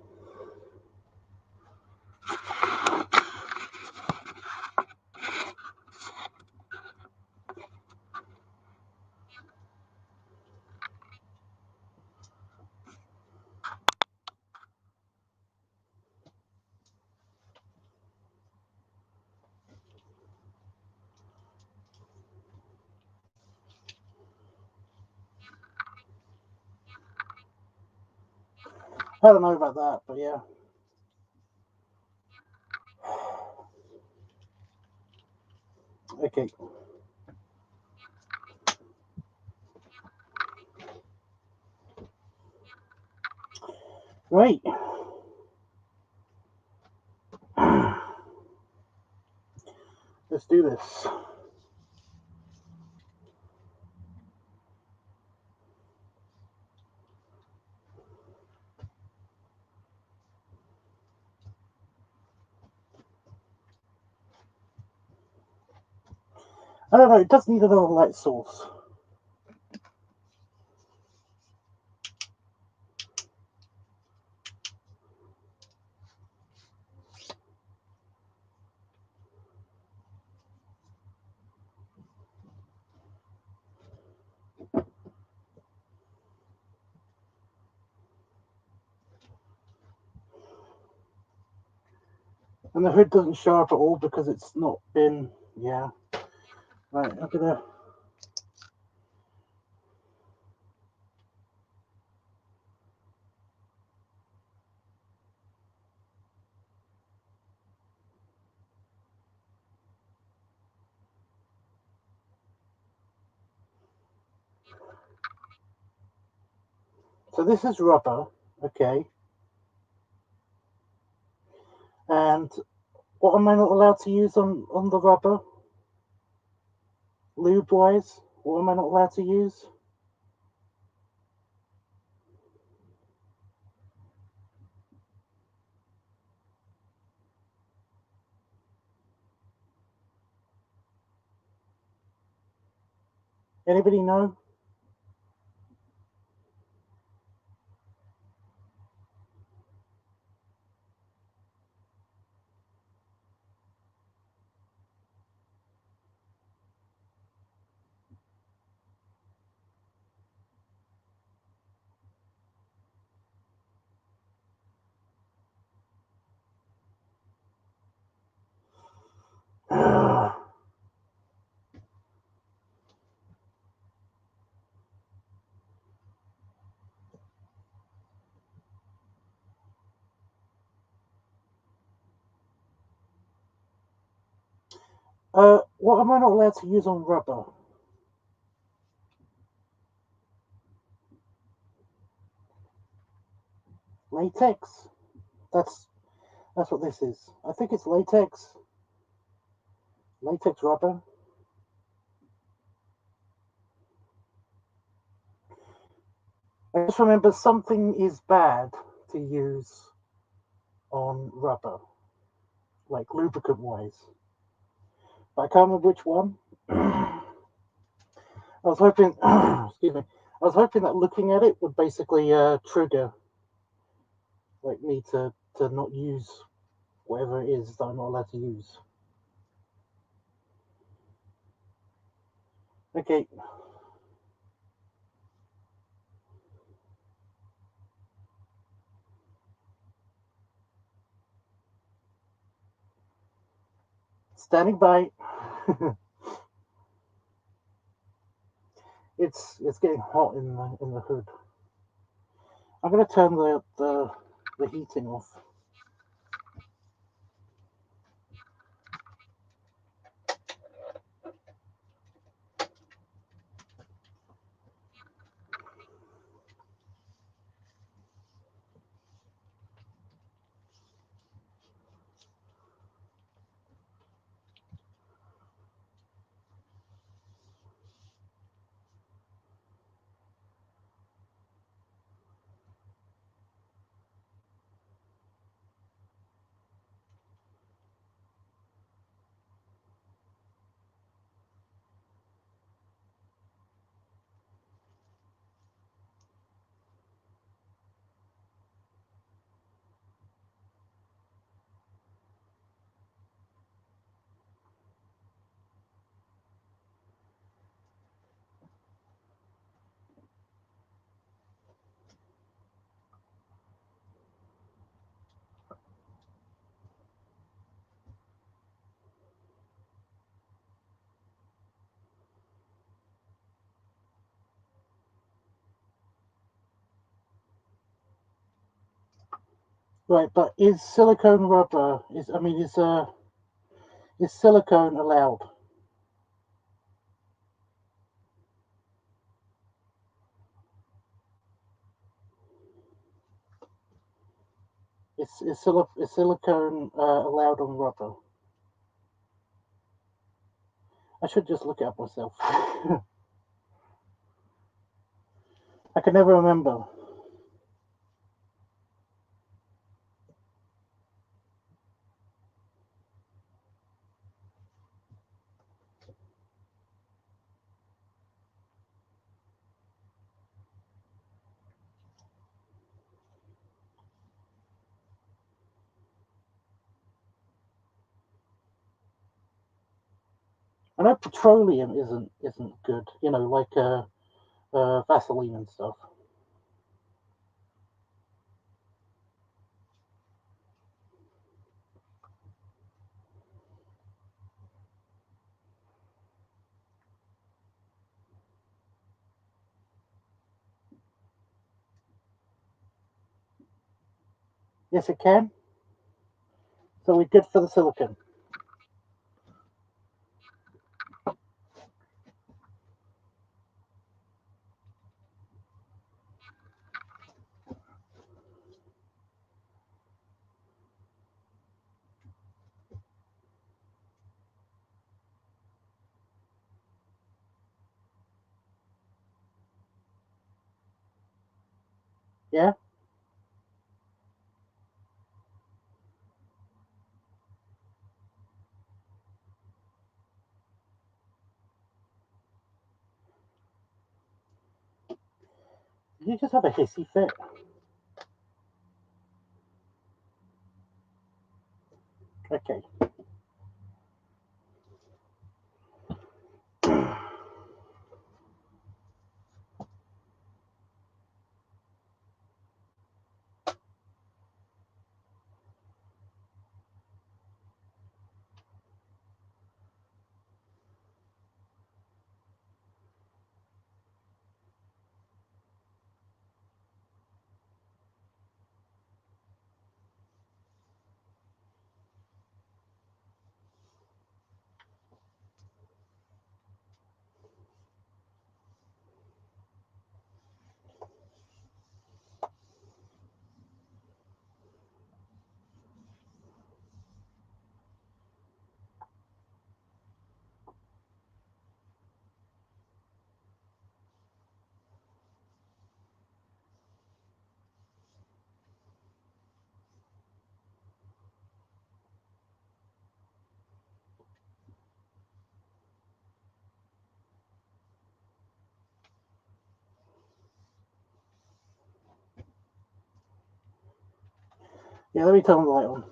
I don't know about that, but yeah. Okay. Right. Let's do this. I don't know, it does need another light source. And the hood doesn't show up at all because it's not been, yeah. Right, I'm gonna... So this is rubber, okay. And what am I not allowed to use on the rubber? Lube-wise, what am I not allowed to use? Anybody know? What am I not allowed to use on rubber? Latex? That's what this is. I think it's latex. Latex rubber. I just remember something is bad to use on rubber, like lubricant wise. But I can't remember which one. I was hoping, excuse me, I was hoping that looking at it would basically trigger like me to not use whatever it is that I'm not allowed to use. Okay. Standing by. It's getting hot in the hood. I'm gonna turn the heating off. Right, but is silicone rubber is silicone allowed? Is silicone allowed on rubber? I should just look it up myself. I can never remember. I know petroleum isn't good. You know, like Vaseline and stuff. Yes, it can. So we're good for the silicone. Yeah. You just have a hissy fit. Okay. Yeah, let me turn the light on.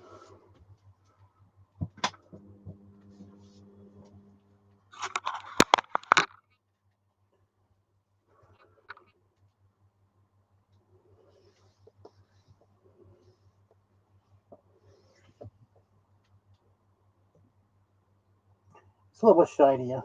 It's a little bit shinier.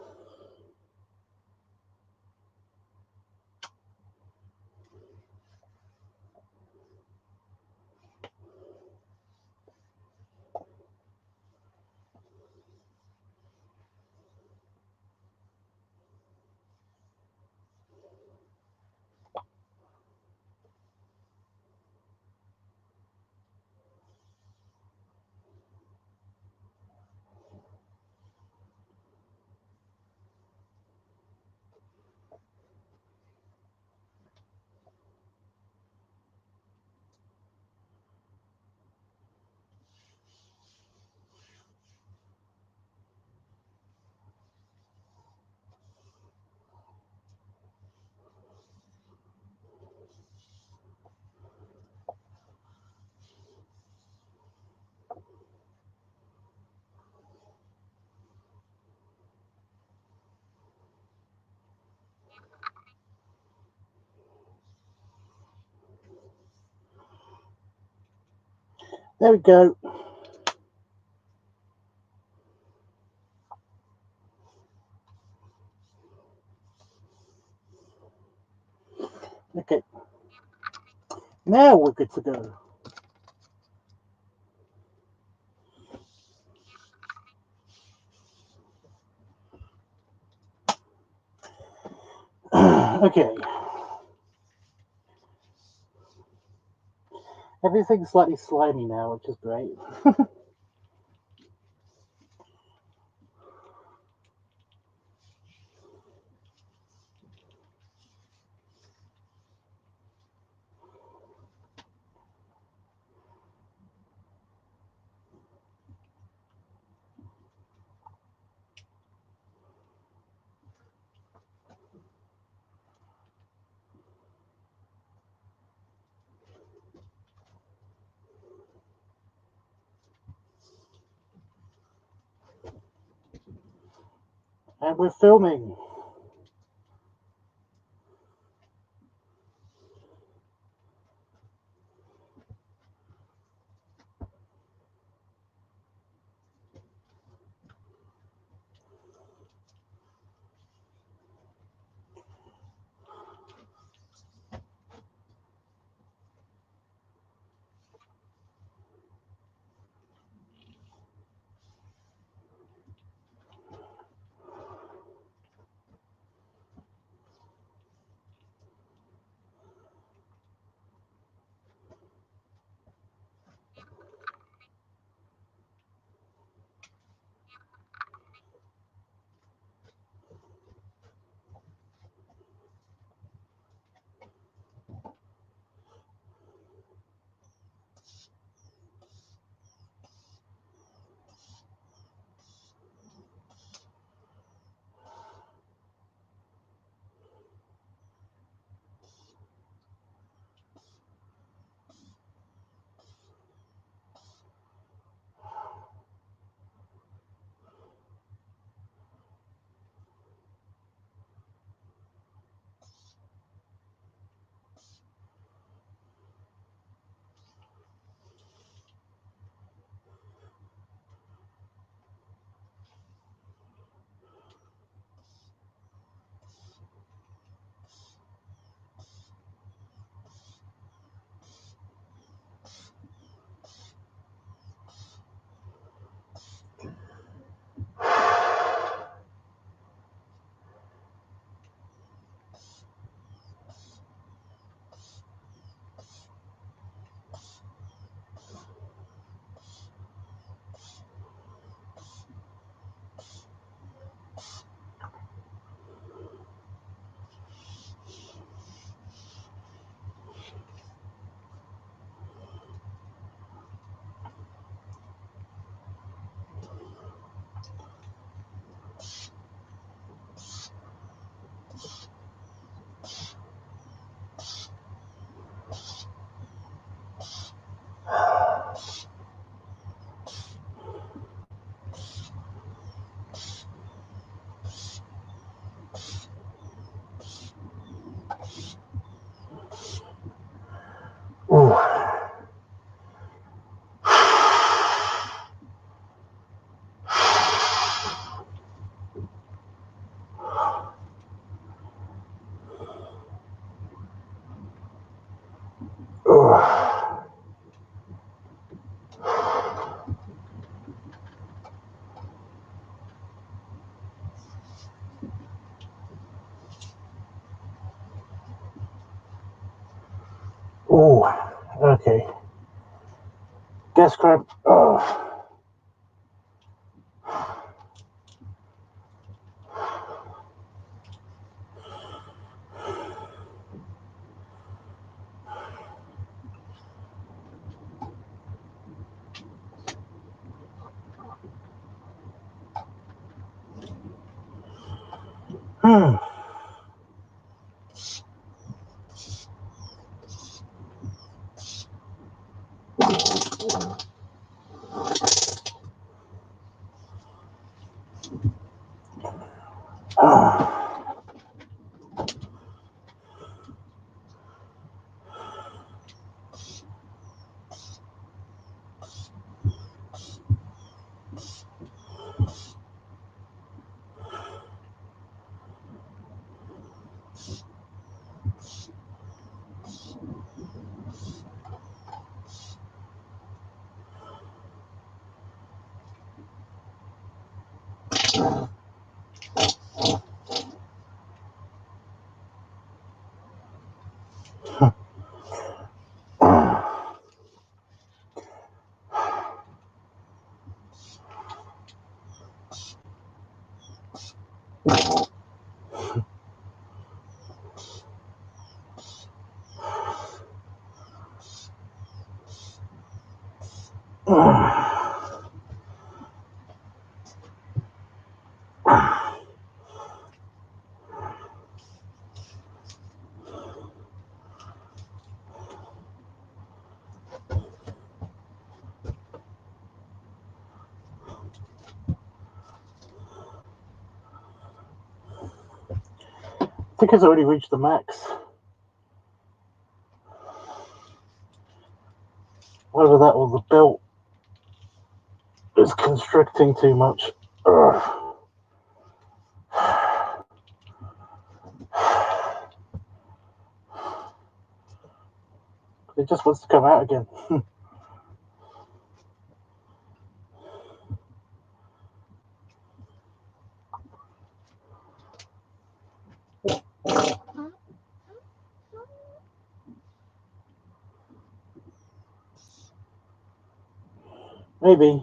There we go. Okay. Now we're good to go. Okay. Everything's slightly slimy now, which is great. And we're filming. Ooh. Oh, okay. Gas cramp. Oh. I think it's already reached the max. Whether that or the belt is constricting too much. It just wants to come out again. Maybe.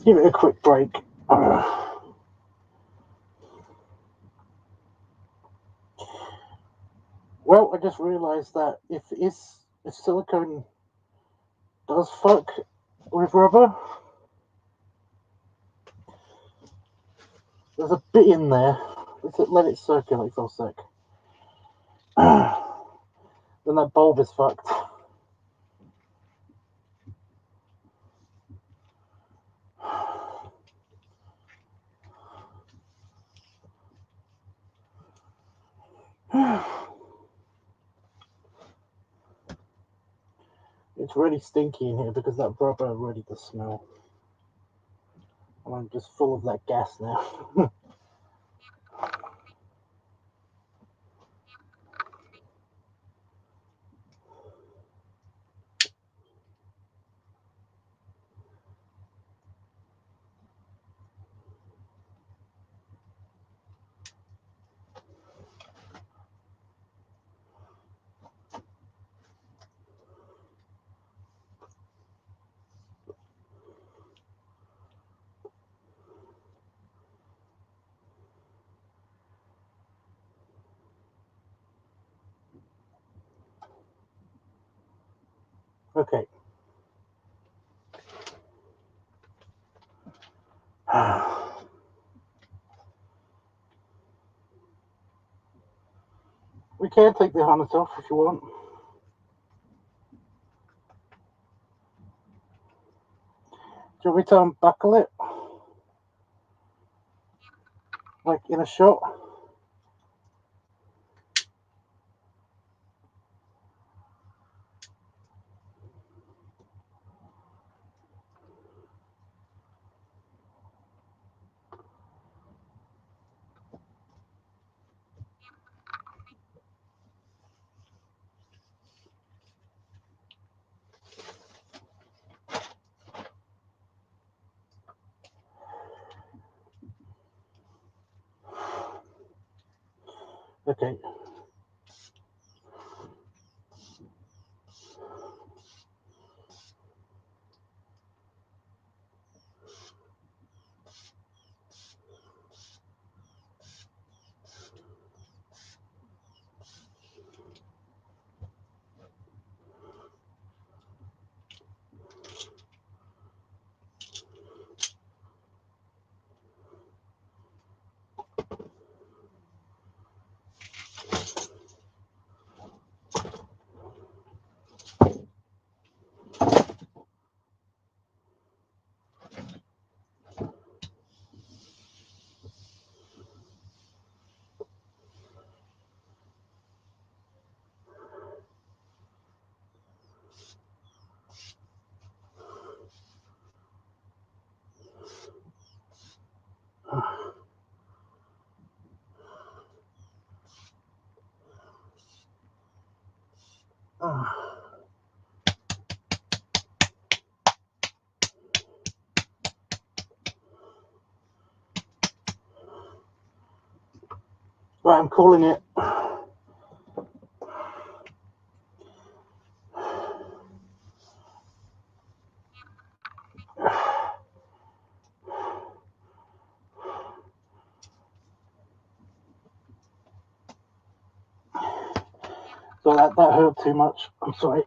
Give it a quick break. Well, I just realised that if silicone does fuck with rubber, there's a bit in there. Let it circulate for a sec. Then that bulb is fucked. It's really stinky in here because that rubber really does smell. And I'm just full of that gas now. Okay. We can take the harness off if you want. Do you want me to unbuckle it? Like in a shot? Okay. Right, I'm calling it. So that hurt too much. I'm sorry.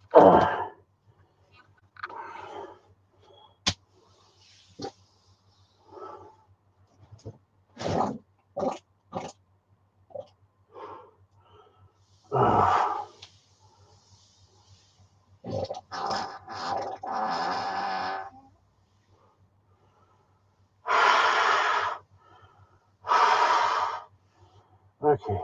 Okay.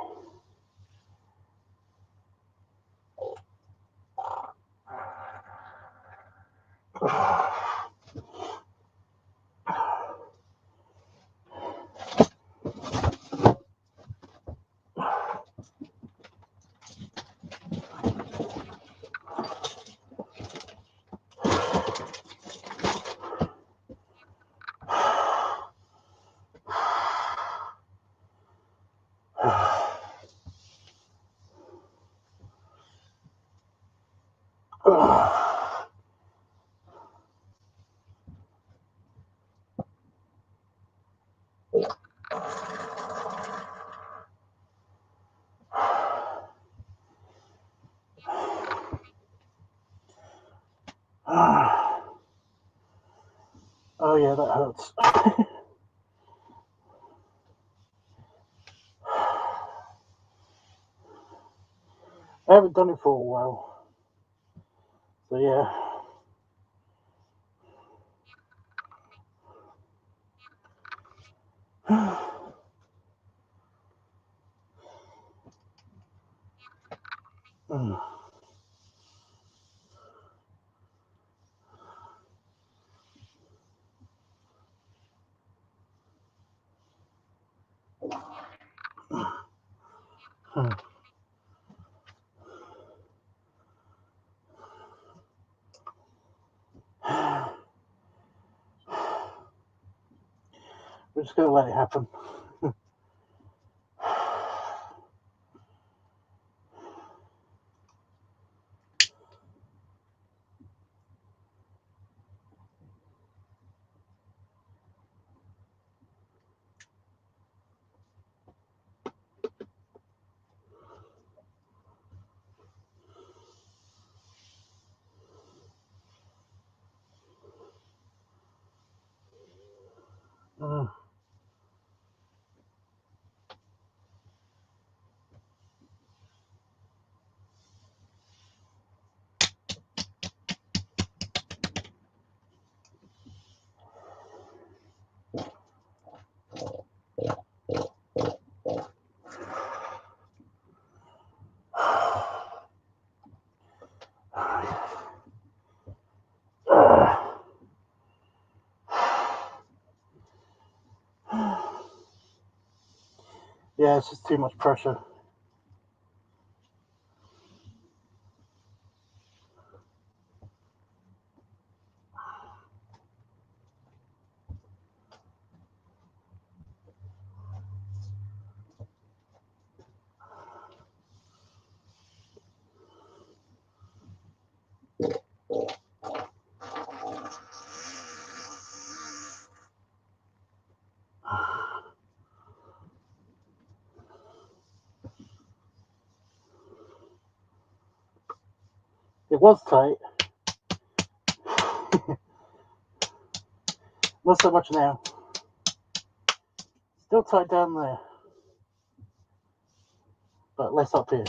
Oh yeah, that hurts. I haven't done it for a while. So yeah. We're just gonna let it happen. Yeah, it's just too much pressure. It was tight. Not so much now. Still tight down there, but less up here.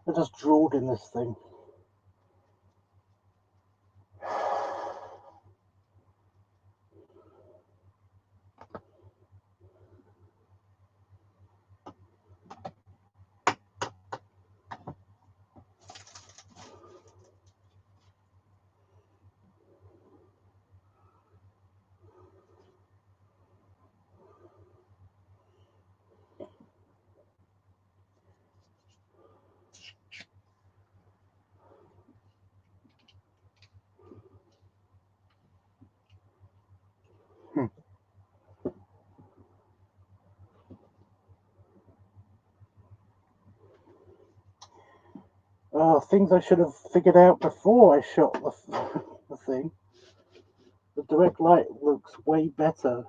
I just drawed in this thing. Things I should have figured out before I shot the thing. The direct light looks way better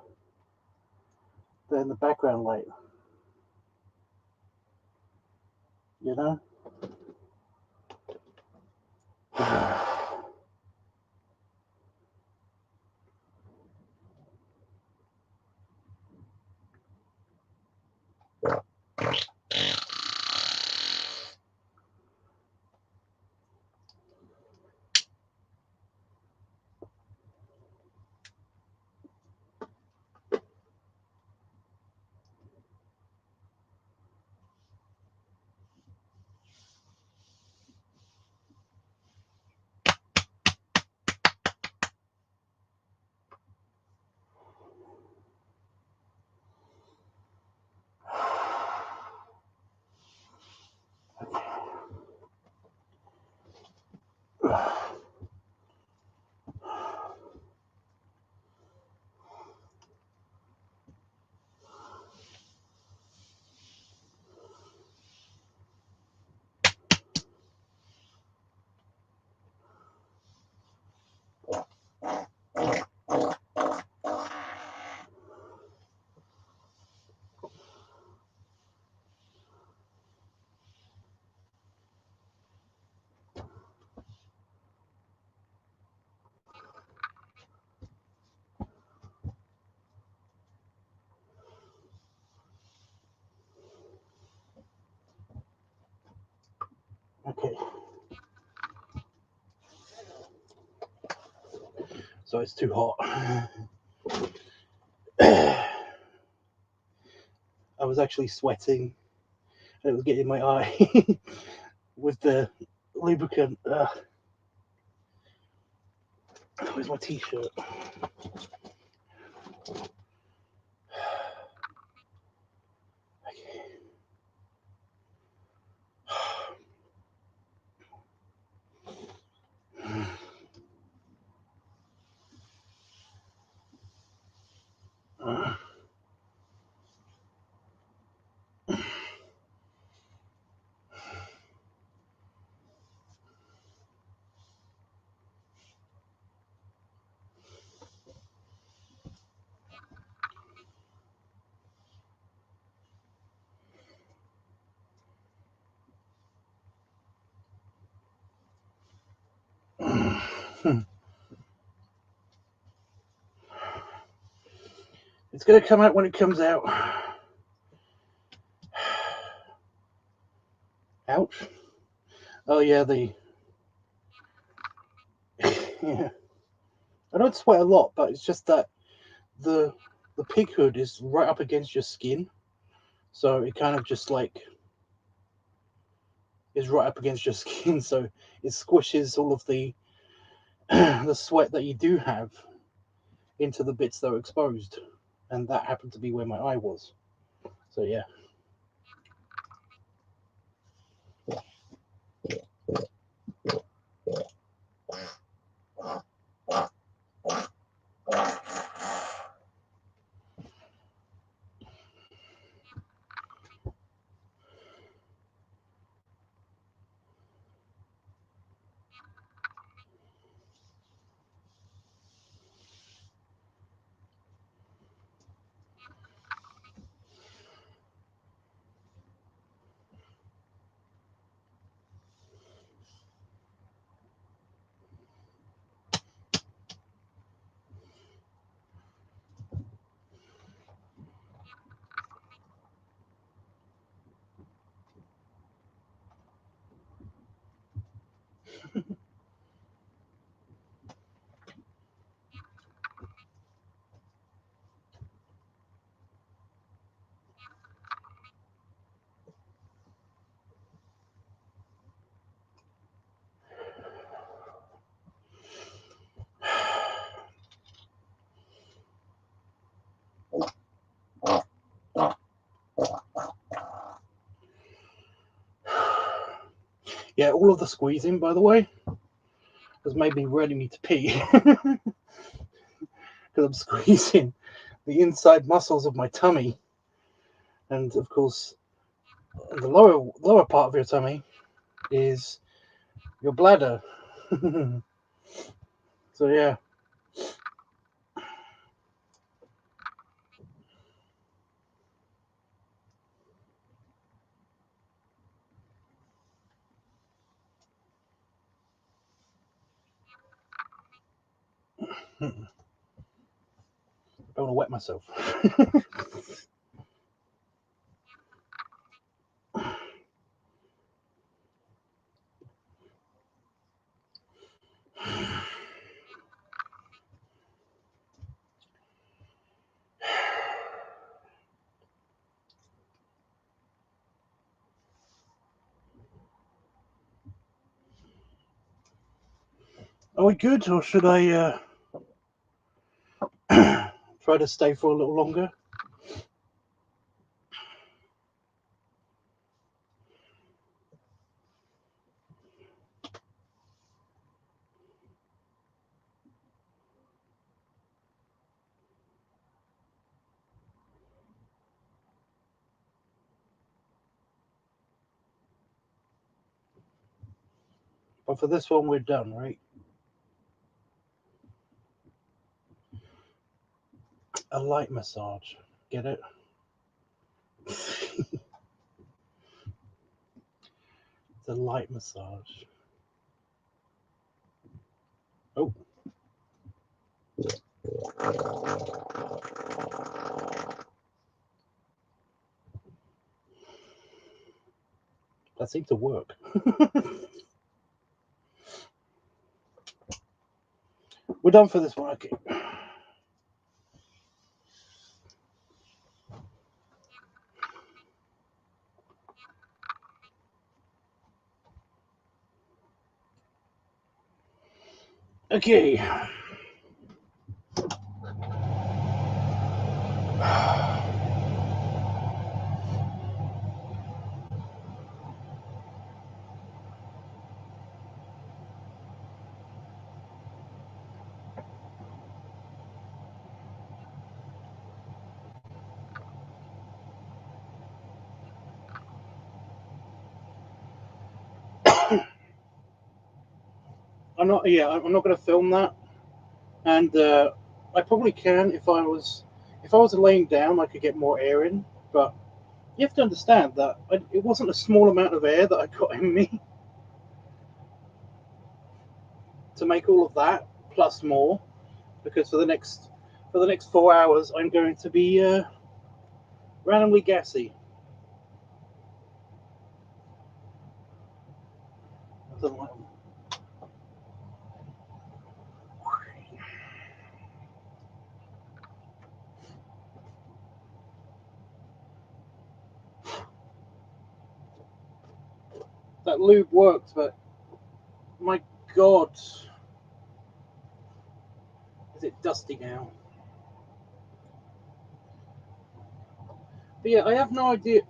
than the background light. You know? Okay. So it's too hot. I was actually sweating and it was getting in my eye with the lubricant. Where's my t-shirt? It's gonna come out when it comes out. Ouch. Oh yeah, yeah. I don't sweat a lot, but it's just that the pig hood is right up against your skin, so it kind of just like is right up against your skin, so it squishes all of the the sweat that you do have into the bits that are exposed, and that happened to be where my eye was. So yeah. Yeah, all of the squeezing, by the way, has made me really need to pee. Because I'm squeezing the inside muscles of my tummy. And of course, the lower part of your tummy is your bladder. So yeah. I don't want to wet myself. Are we good, or should I try to stay for a little longer? But for this one, we're done, right? A light massage. Get it? It's a light massage. Oh. That seemed to work. We're done for this one, okay. Okay. I'm not going to film that, and I probably can if I was laying down. I could get more air in, but you have to understand that it wasn't a small amount of air that I got in me to make all of that plus more, because for the next 4 hours I'm going to be randomly gassy. I don't like that lube worked, but my God, is it dusty now? But yeah, I have no idea.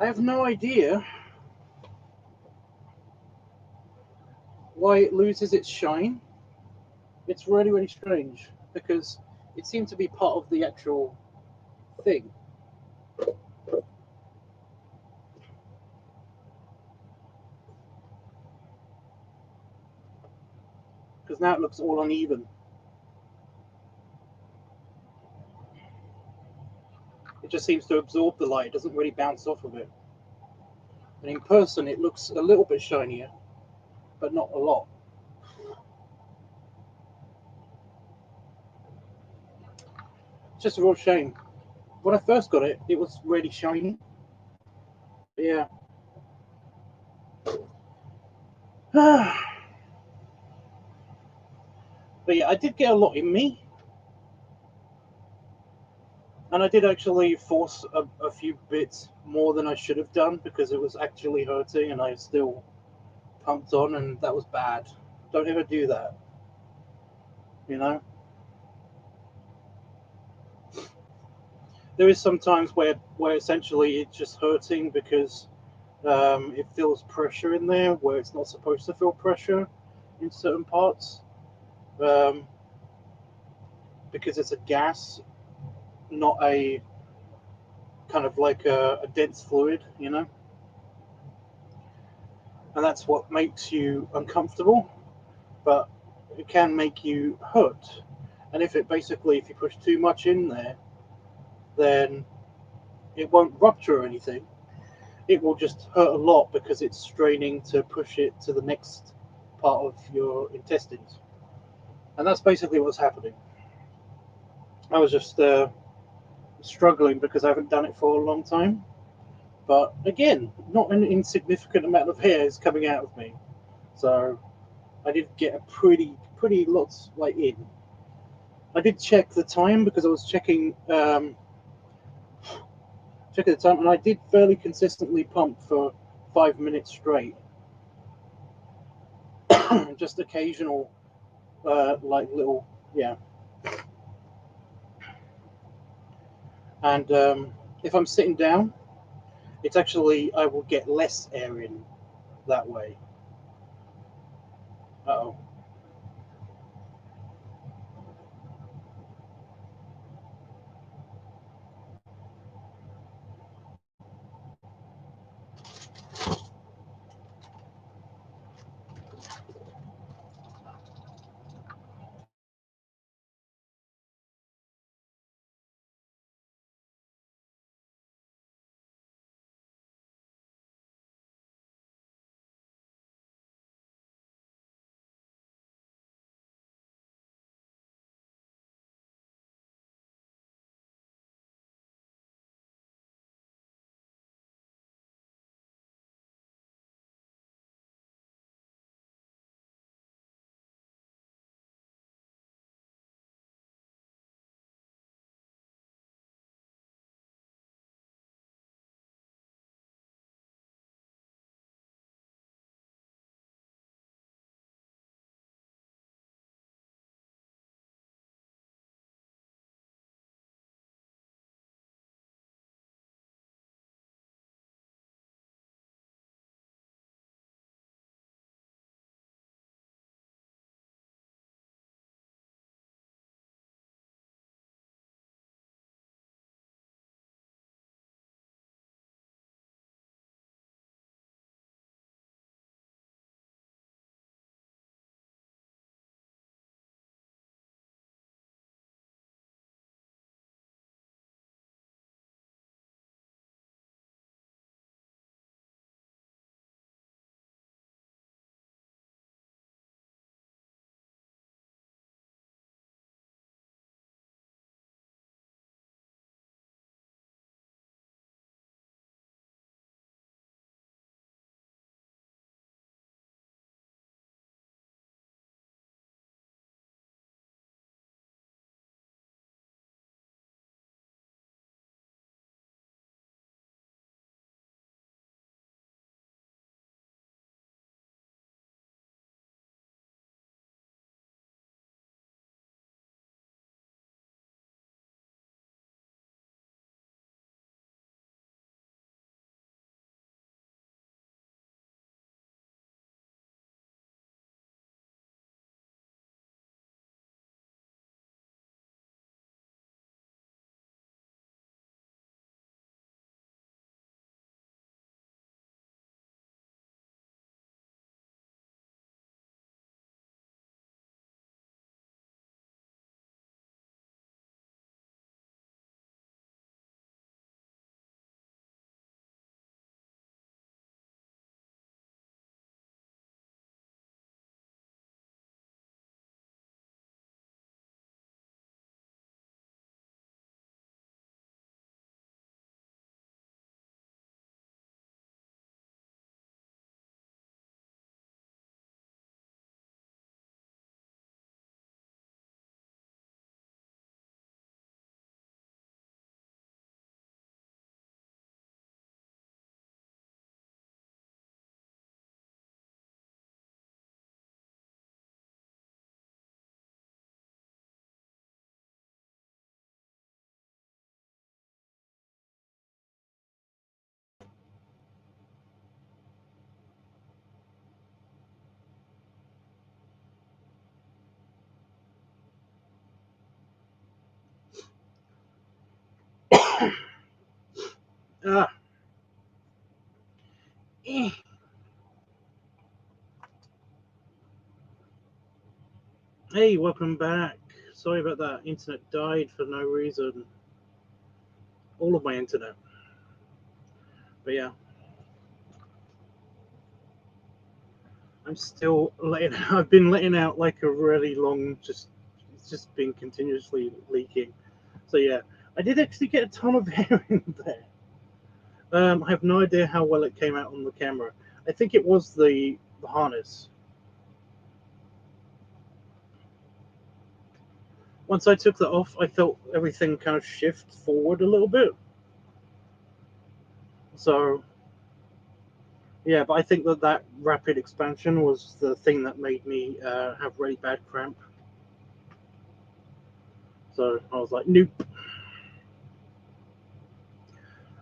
I have no idea why it loses its shine. It's really, really strange because it seemed to be part of the actual thing. Because now it looks all uneven. It just seems to absorb the light. It doesn't really bounce off of it. And in person, it looks a little bit shinier, but not a lot. It's just a real shame. When I first got it, it was really shiny. But yeah. But yeah, I did get a lot in me. And I did actually force a few bits more than I should have done because it was actually hurting and I still pumped on, and that was bad. Don't ever do that. You know? There is sometimes where essentially it's just hurting because it feels pressure in there where it's not supposed to feel pressure in certain parts, um, because it's a gas, not a kind of like a dense fluid, you know, and that's what makes you uncomfortable. But it can make you hurt, and if you push too much in there, then it won't rupture or anything. It will just hurt a lot because it's straining to push it to the next part of your intestines, and that's basically what's happening. I was just struggling because I haven't done it for a long time. But again, not an insignificant amount of hair is coming out of me, so I did get a pretty lots like in. I did check the time because I was checking the time, and I did fairly consistently pump for 5 minutes straight. Just occasional, like little, yeah. And if I'm sitting down, it's actually I will get less air in that way. Uh oh. Ah. Eh. Hey, welcome back. Sorry about that. Internet died for no reason. All of my internet. But yeah. I'm still letting I've been letting out like a really long it's just been continuously leaking. So yeah. I did actually get a ton of air in there. I have no idea how well it came out on the camera. I think it was the harness. Once I took that off, I felt everything kind of shift forward a little bit. So, yeah, but I think that rapid expansion was the thing that made me have really bad cramp. So I was like, nope.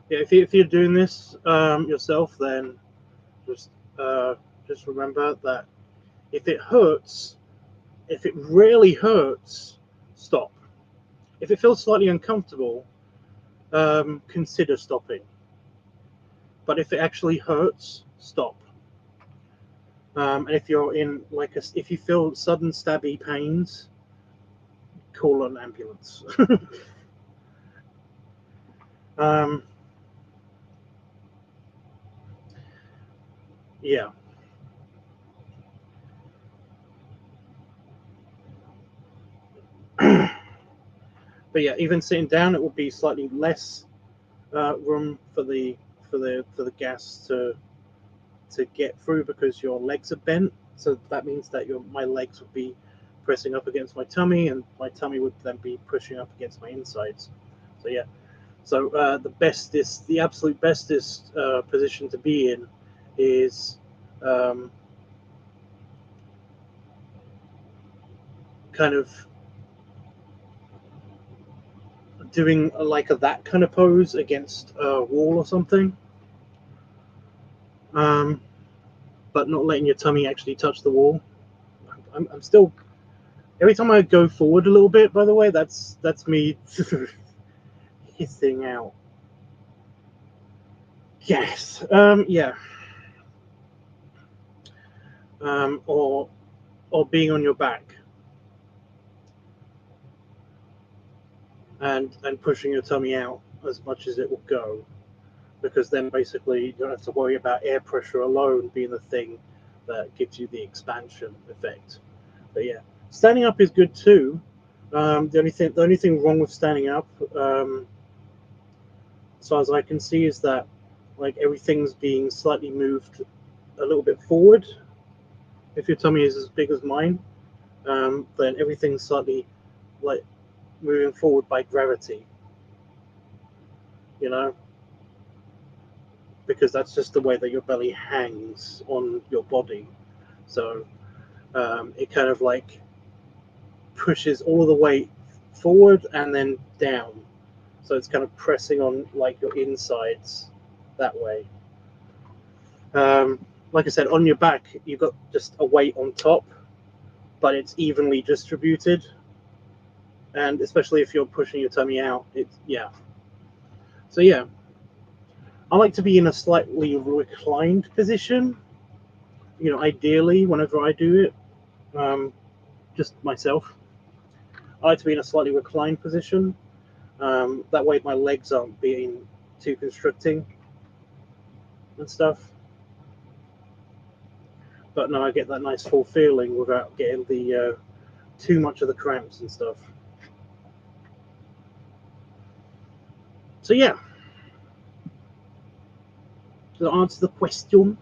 Yeah, if you're doing this yourself, then just just remember that if it hurts, if it really hurts, stop. If it feels slightly uncomfortable, consider stopping. But if it actually hurts, stop. And if you're in if you feel sudden stabby pains, call an ambulance. um, yeah. But yeah, even sitting down, it will be slightly less room for the gas to get through because your legs are bent. So that means that my legs would be pressing up against my tummy, and my tummy would then be pushing up against my insides. So yeah. So the absolute bestest position to be in is kind of doing that kind of pose against a wall or something, um, but not letting your tummy actually touch the wall. I'm still every time I go forward a little bit. By the way, that's me hissing out gas. Yeah. Or being on your back and pushing your tummy out as much as it will go, because then basically you don't have to worry about air pressure alone being the thing that gives you the expansion effect. But yeah, standing up is good too. The only thing wrong with standing up, as far as I can see, is that like everything's being slightly moved a little bit forward. If your tummy is as big as mine, then everything's slightly like moving forward by gravity. You know, because that's just the way that your belly hangs on your body. So it kind of like pushes all of the weight forward and then down. So it's kind of pressing on like your insides that way. Like I said, on your back, you've got just a weight on top, but it's evenly distributed. And especially if you're pushing your tummy out, yeah. So yeah, I like to be in a slightly reclined position. You know, ideally, whenever I do it, just myself, I like to be in a slightly reclined position. That way, my legs aren't being too constricting and stuff. But no, I get that nice full feeling without getting the too much of the cramps and stuff. So yeah, to answer the question,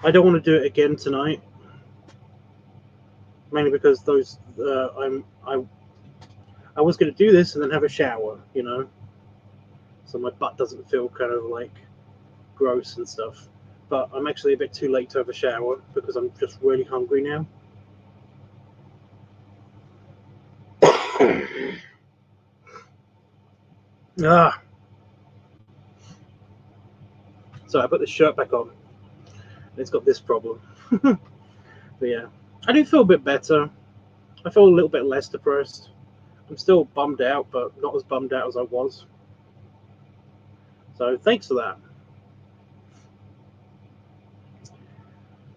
I don't want to do it again tonight, mainly because I was going to do this and then have a shower, you know, so my butt doesn't feel kind of like gross and stuff. But I'm actually a bit too late to have a shower because I'm just really hungry now. Ah, so I put this shirt back on. And it's got this problem. But yeah, I do feel a bit better. I feel a little bit less depressed. I'm still bummed out, but not as bummed out as I was. So thanks for that.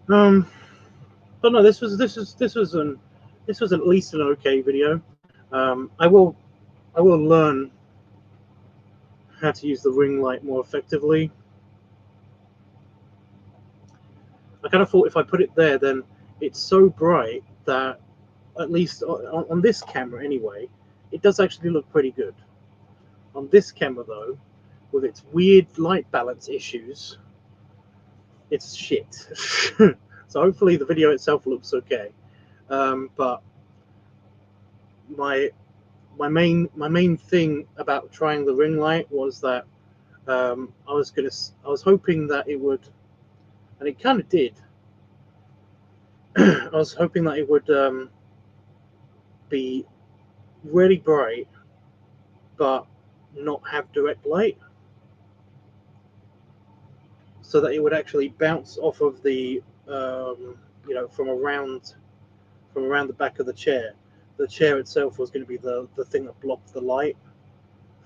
But no, this was at least an okay video. I will learn how to use the ring light more effectively. I kind of thought if I put it there, then it's so bright that, at least on this camera anyway, it does actually look pretty good. On this camera though, with its weird light balance issues, it's shit. So hopefully the video itself looks okay. But my main thing about trying the ring light was that I was hoping that it would, and it kind of did. I was hoping that it would be really bright, but not have direct light, so that it would actually bounce off of the, from around the back of the chair. The chair itself was going to be the thing that blocked the light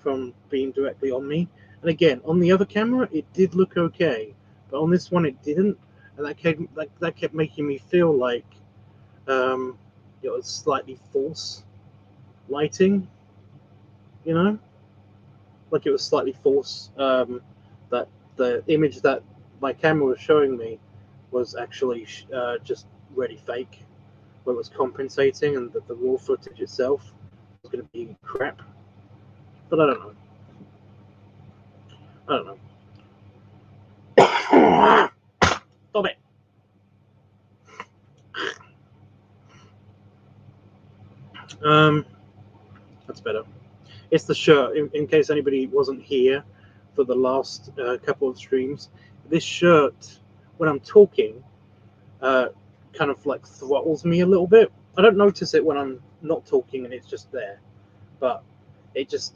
from being directly on me. And again, on the other camera, it did look okay, but on this one, it didn't, and that kept making me feel like it was slightly false lighting, like it was slightly false. That the image that my camera was showing me was actually just really fake, where it was compensating, and that the raw footage itself was going to be crap. But I don't know. Stop it. That's better. It's the shirt. In case anybody wasn't here for the last couple of streams, this shirt, when I'm talking, kind of like throttles me a little bit. I don't notice it when I'm not talking and it's just there, but it's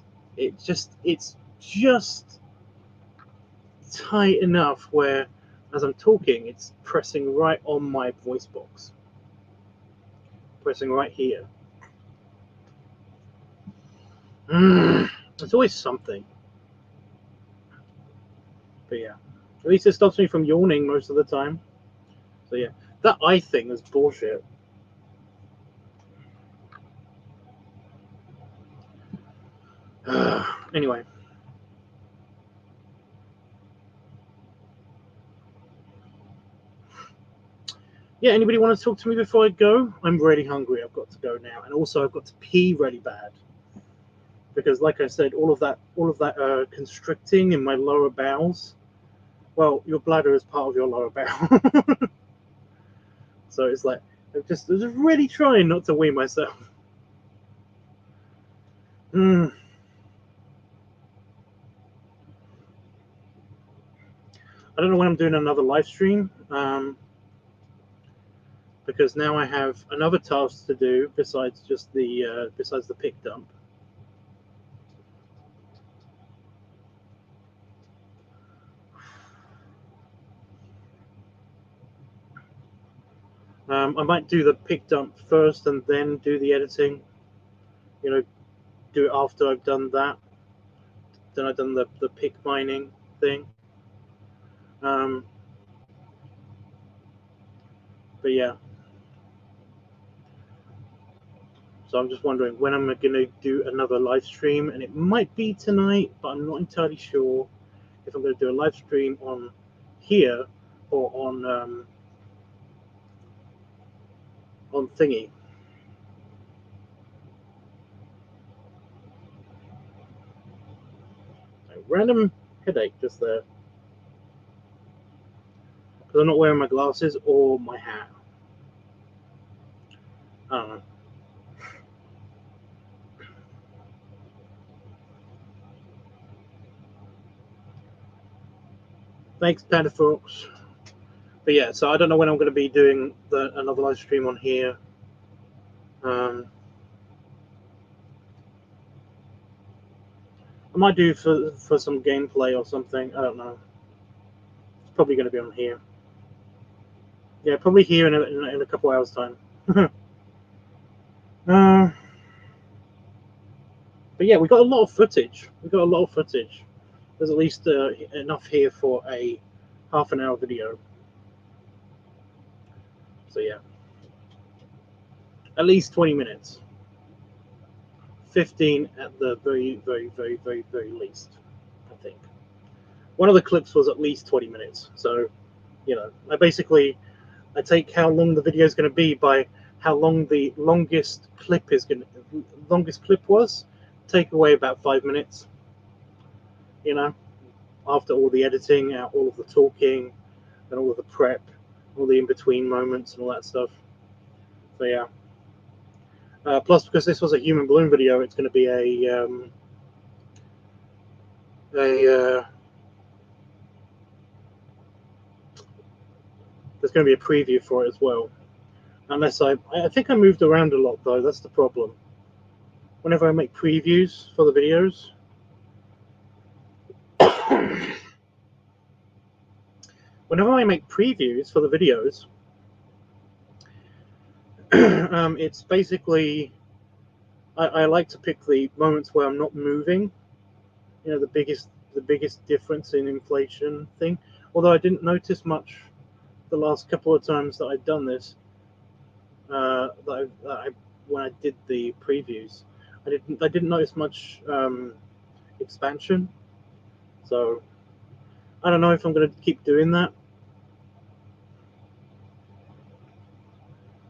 just tight enough where, as I'm talking, it's pressing right on my voice box, pressing right here. It's always something. But yeah, at least it stops me from yawning most of the time. So yeah, that eye thing is bullshit. Anyway. Yeah, anybody want to talk to me before I go? I'm really hungry. I've got to go now, and also I've got to pee really bad, because, like I said, all of that constricting in my lower bowels. Well, your bladder is part of your lower bowel, so it's like I'm just really trying not to wee myself. I don't know when I'm doing another live stream, because now I have another task to do besides just the pick dump. I might do the pick dump first and then do the editing. Do it after I've done that. Then I've done the pick mining thing. But yeah. So I'm just wondering when I'm going to do another live stream, and it might be tonight, but I'm not entirely sure if I'm going to do a live stream on here or on Thingy. A random headache just there, because I'm not wearing my glasses or my hat. I don't know. Thanks, Panda Fox. But yeah, so I don't know when I'm going to be doing another live stream on here. I might do for some gameplay or something. I don't know. It's probably going to be on here. Yeah, probably here in a couple hours time. But yeah, we got a lot of footage. There's at least enough here for a half-an-hour video. So yeah, at least 20 minutes. 15 at the very least, I think. One of the clips was at least 20 minutes. So, you know, I take how long the video is going to be by how long the longest clip was. Take away about 5 minutes. You know, after all the editing, all of the talking, and all of the prep, all the in-between moments and all that stuff. So yeah. Plus, because this was a human balloon video, it's going to be there's going to be a preview for it as well. Unless I think I moved around a lot though. That's the problem. Whenever I make previews for the videos, it's basically I like to pick the moments where I'm not moving. You know, the biggest difference in inflation thing. Although I didn't notice much the last couple of times that I've done this. When I did the previews, I didn't notice much expansion. So I don't know if I'm going to keep doing that.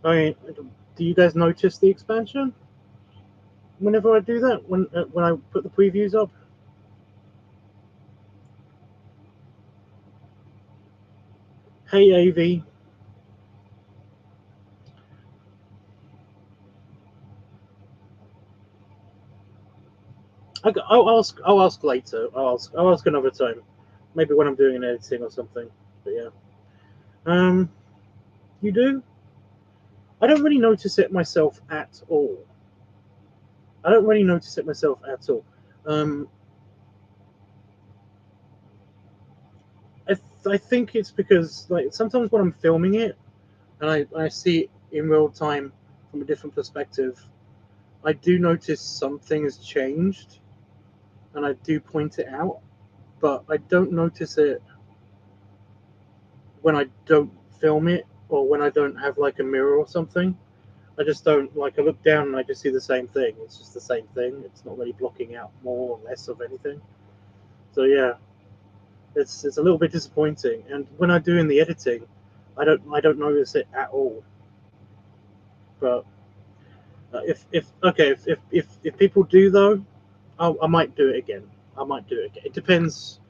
I mean, do you guys notice the expansion whenever I do that? When I put the previews up? Hey, AV. I'll ask later. I'll ask another time. Maybe when I'm doing an editing or something. But yeah. You do? I don't really notice it myself at all. I I think it's because like sometimes when I'm filming it and I see it in real time from a different perspective, I do notice something has changed, and I do point it out, but I don't notice it when I don't film it or when I don't have like a mirror or something. I just don't like. I look down and I just see the same thing. It's just the same thing. It's not really blocking out more or less of anything. So yeah, it's a little bit disappointing. And when I do in the editing, I don't notice it at all. But if people do though, I might do it again. It depends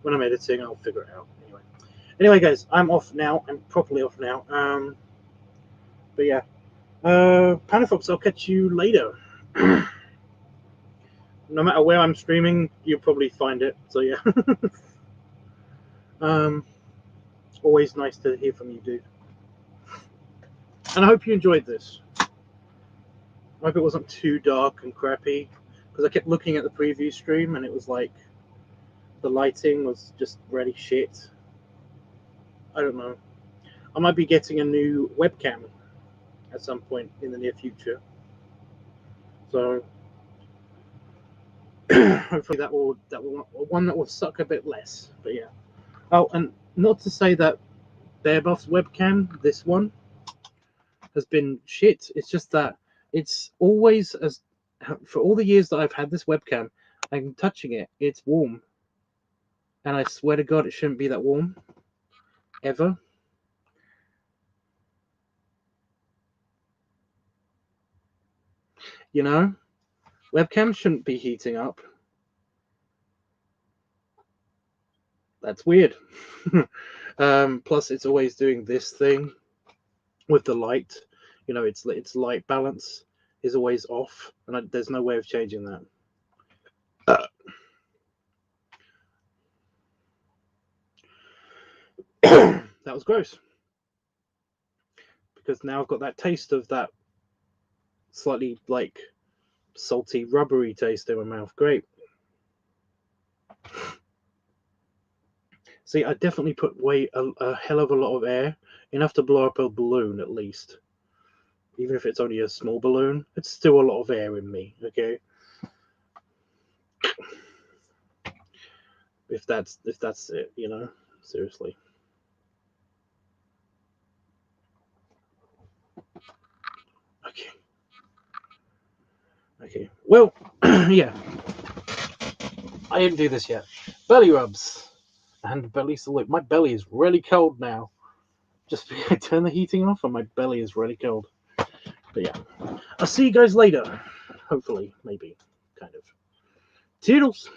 when I'm editing. I'll figure it out anyway, guys, I'm off now. I'm properly off now. But yeah, Panafox, I'll catch you later. No matter where I'm streaming, you'll probably find it. So yeah. Always nice to hear from you, dude. And I hope you enjoyed this. I hope it wasn't too dark and crappy, because I kept looking at the preview stream and it was like the lighting was just really shit. I don't know. I might be getting a new webcam at some point in the near future. So hopefully that will one that will suck a bit less. But yeah. Oh, and not to say that LiveTUBBSfilmin's webcam, this one, has been shit. It's just that it's always, as for all the years that I've had this webcam, I'm touching it, it's warm. And I swear to God, it shouldn't be that warm. Ever. You know? Webcams shouldn't be heating up. That's weird. Plus, it's always doing this thing with the light. You know, its light balance is always off, and there's no way of changing that. That was gross. Because now I've got that taste of that slightly like salty, rubbery taste in my mouth. Great. See, I definitely put a hell of a lot of air, enough to blow up a balloon at least. Even if it's only a small balloon, it's still a lot of air in me, okay? If that's it, you know, seriously. Okay. Okay. Well, yeah. I didn't do this yet. Belly rubs and belly salute. My belly is really cold now. Just I turn the heating off and my belly is really cold. But yeah, I'll see you guys later. Hopefully, maybe, kind of. Toodles.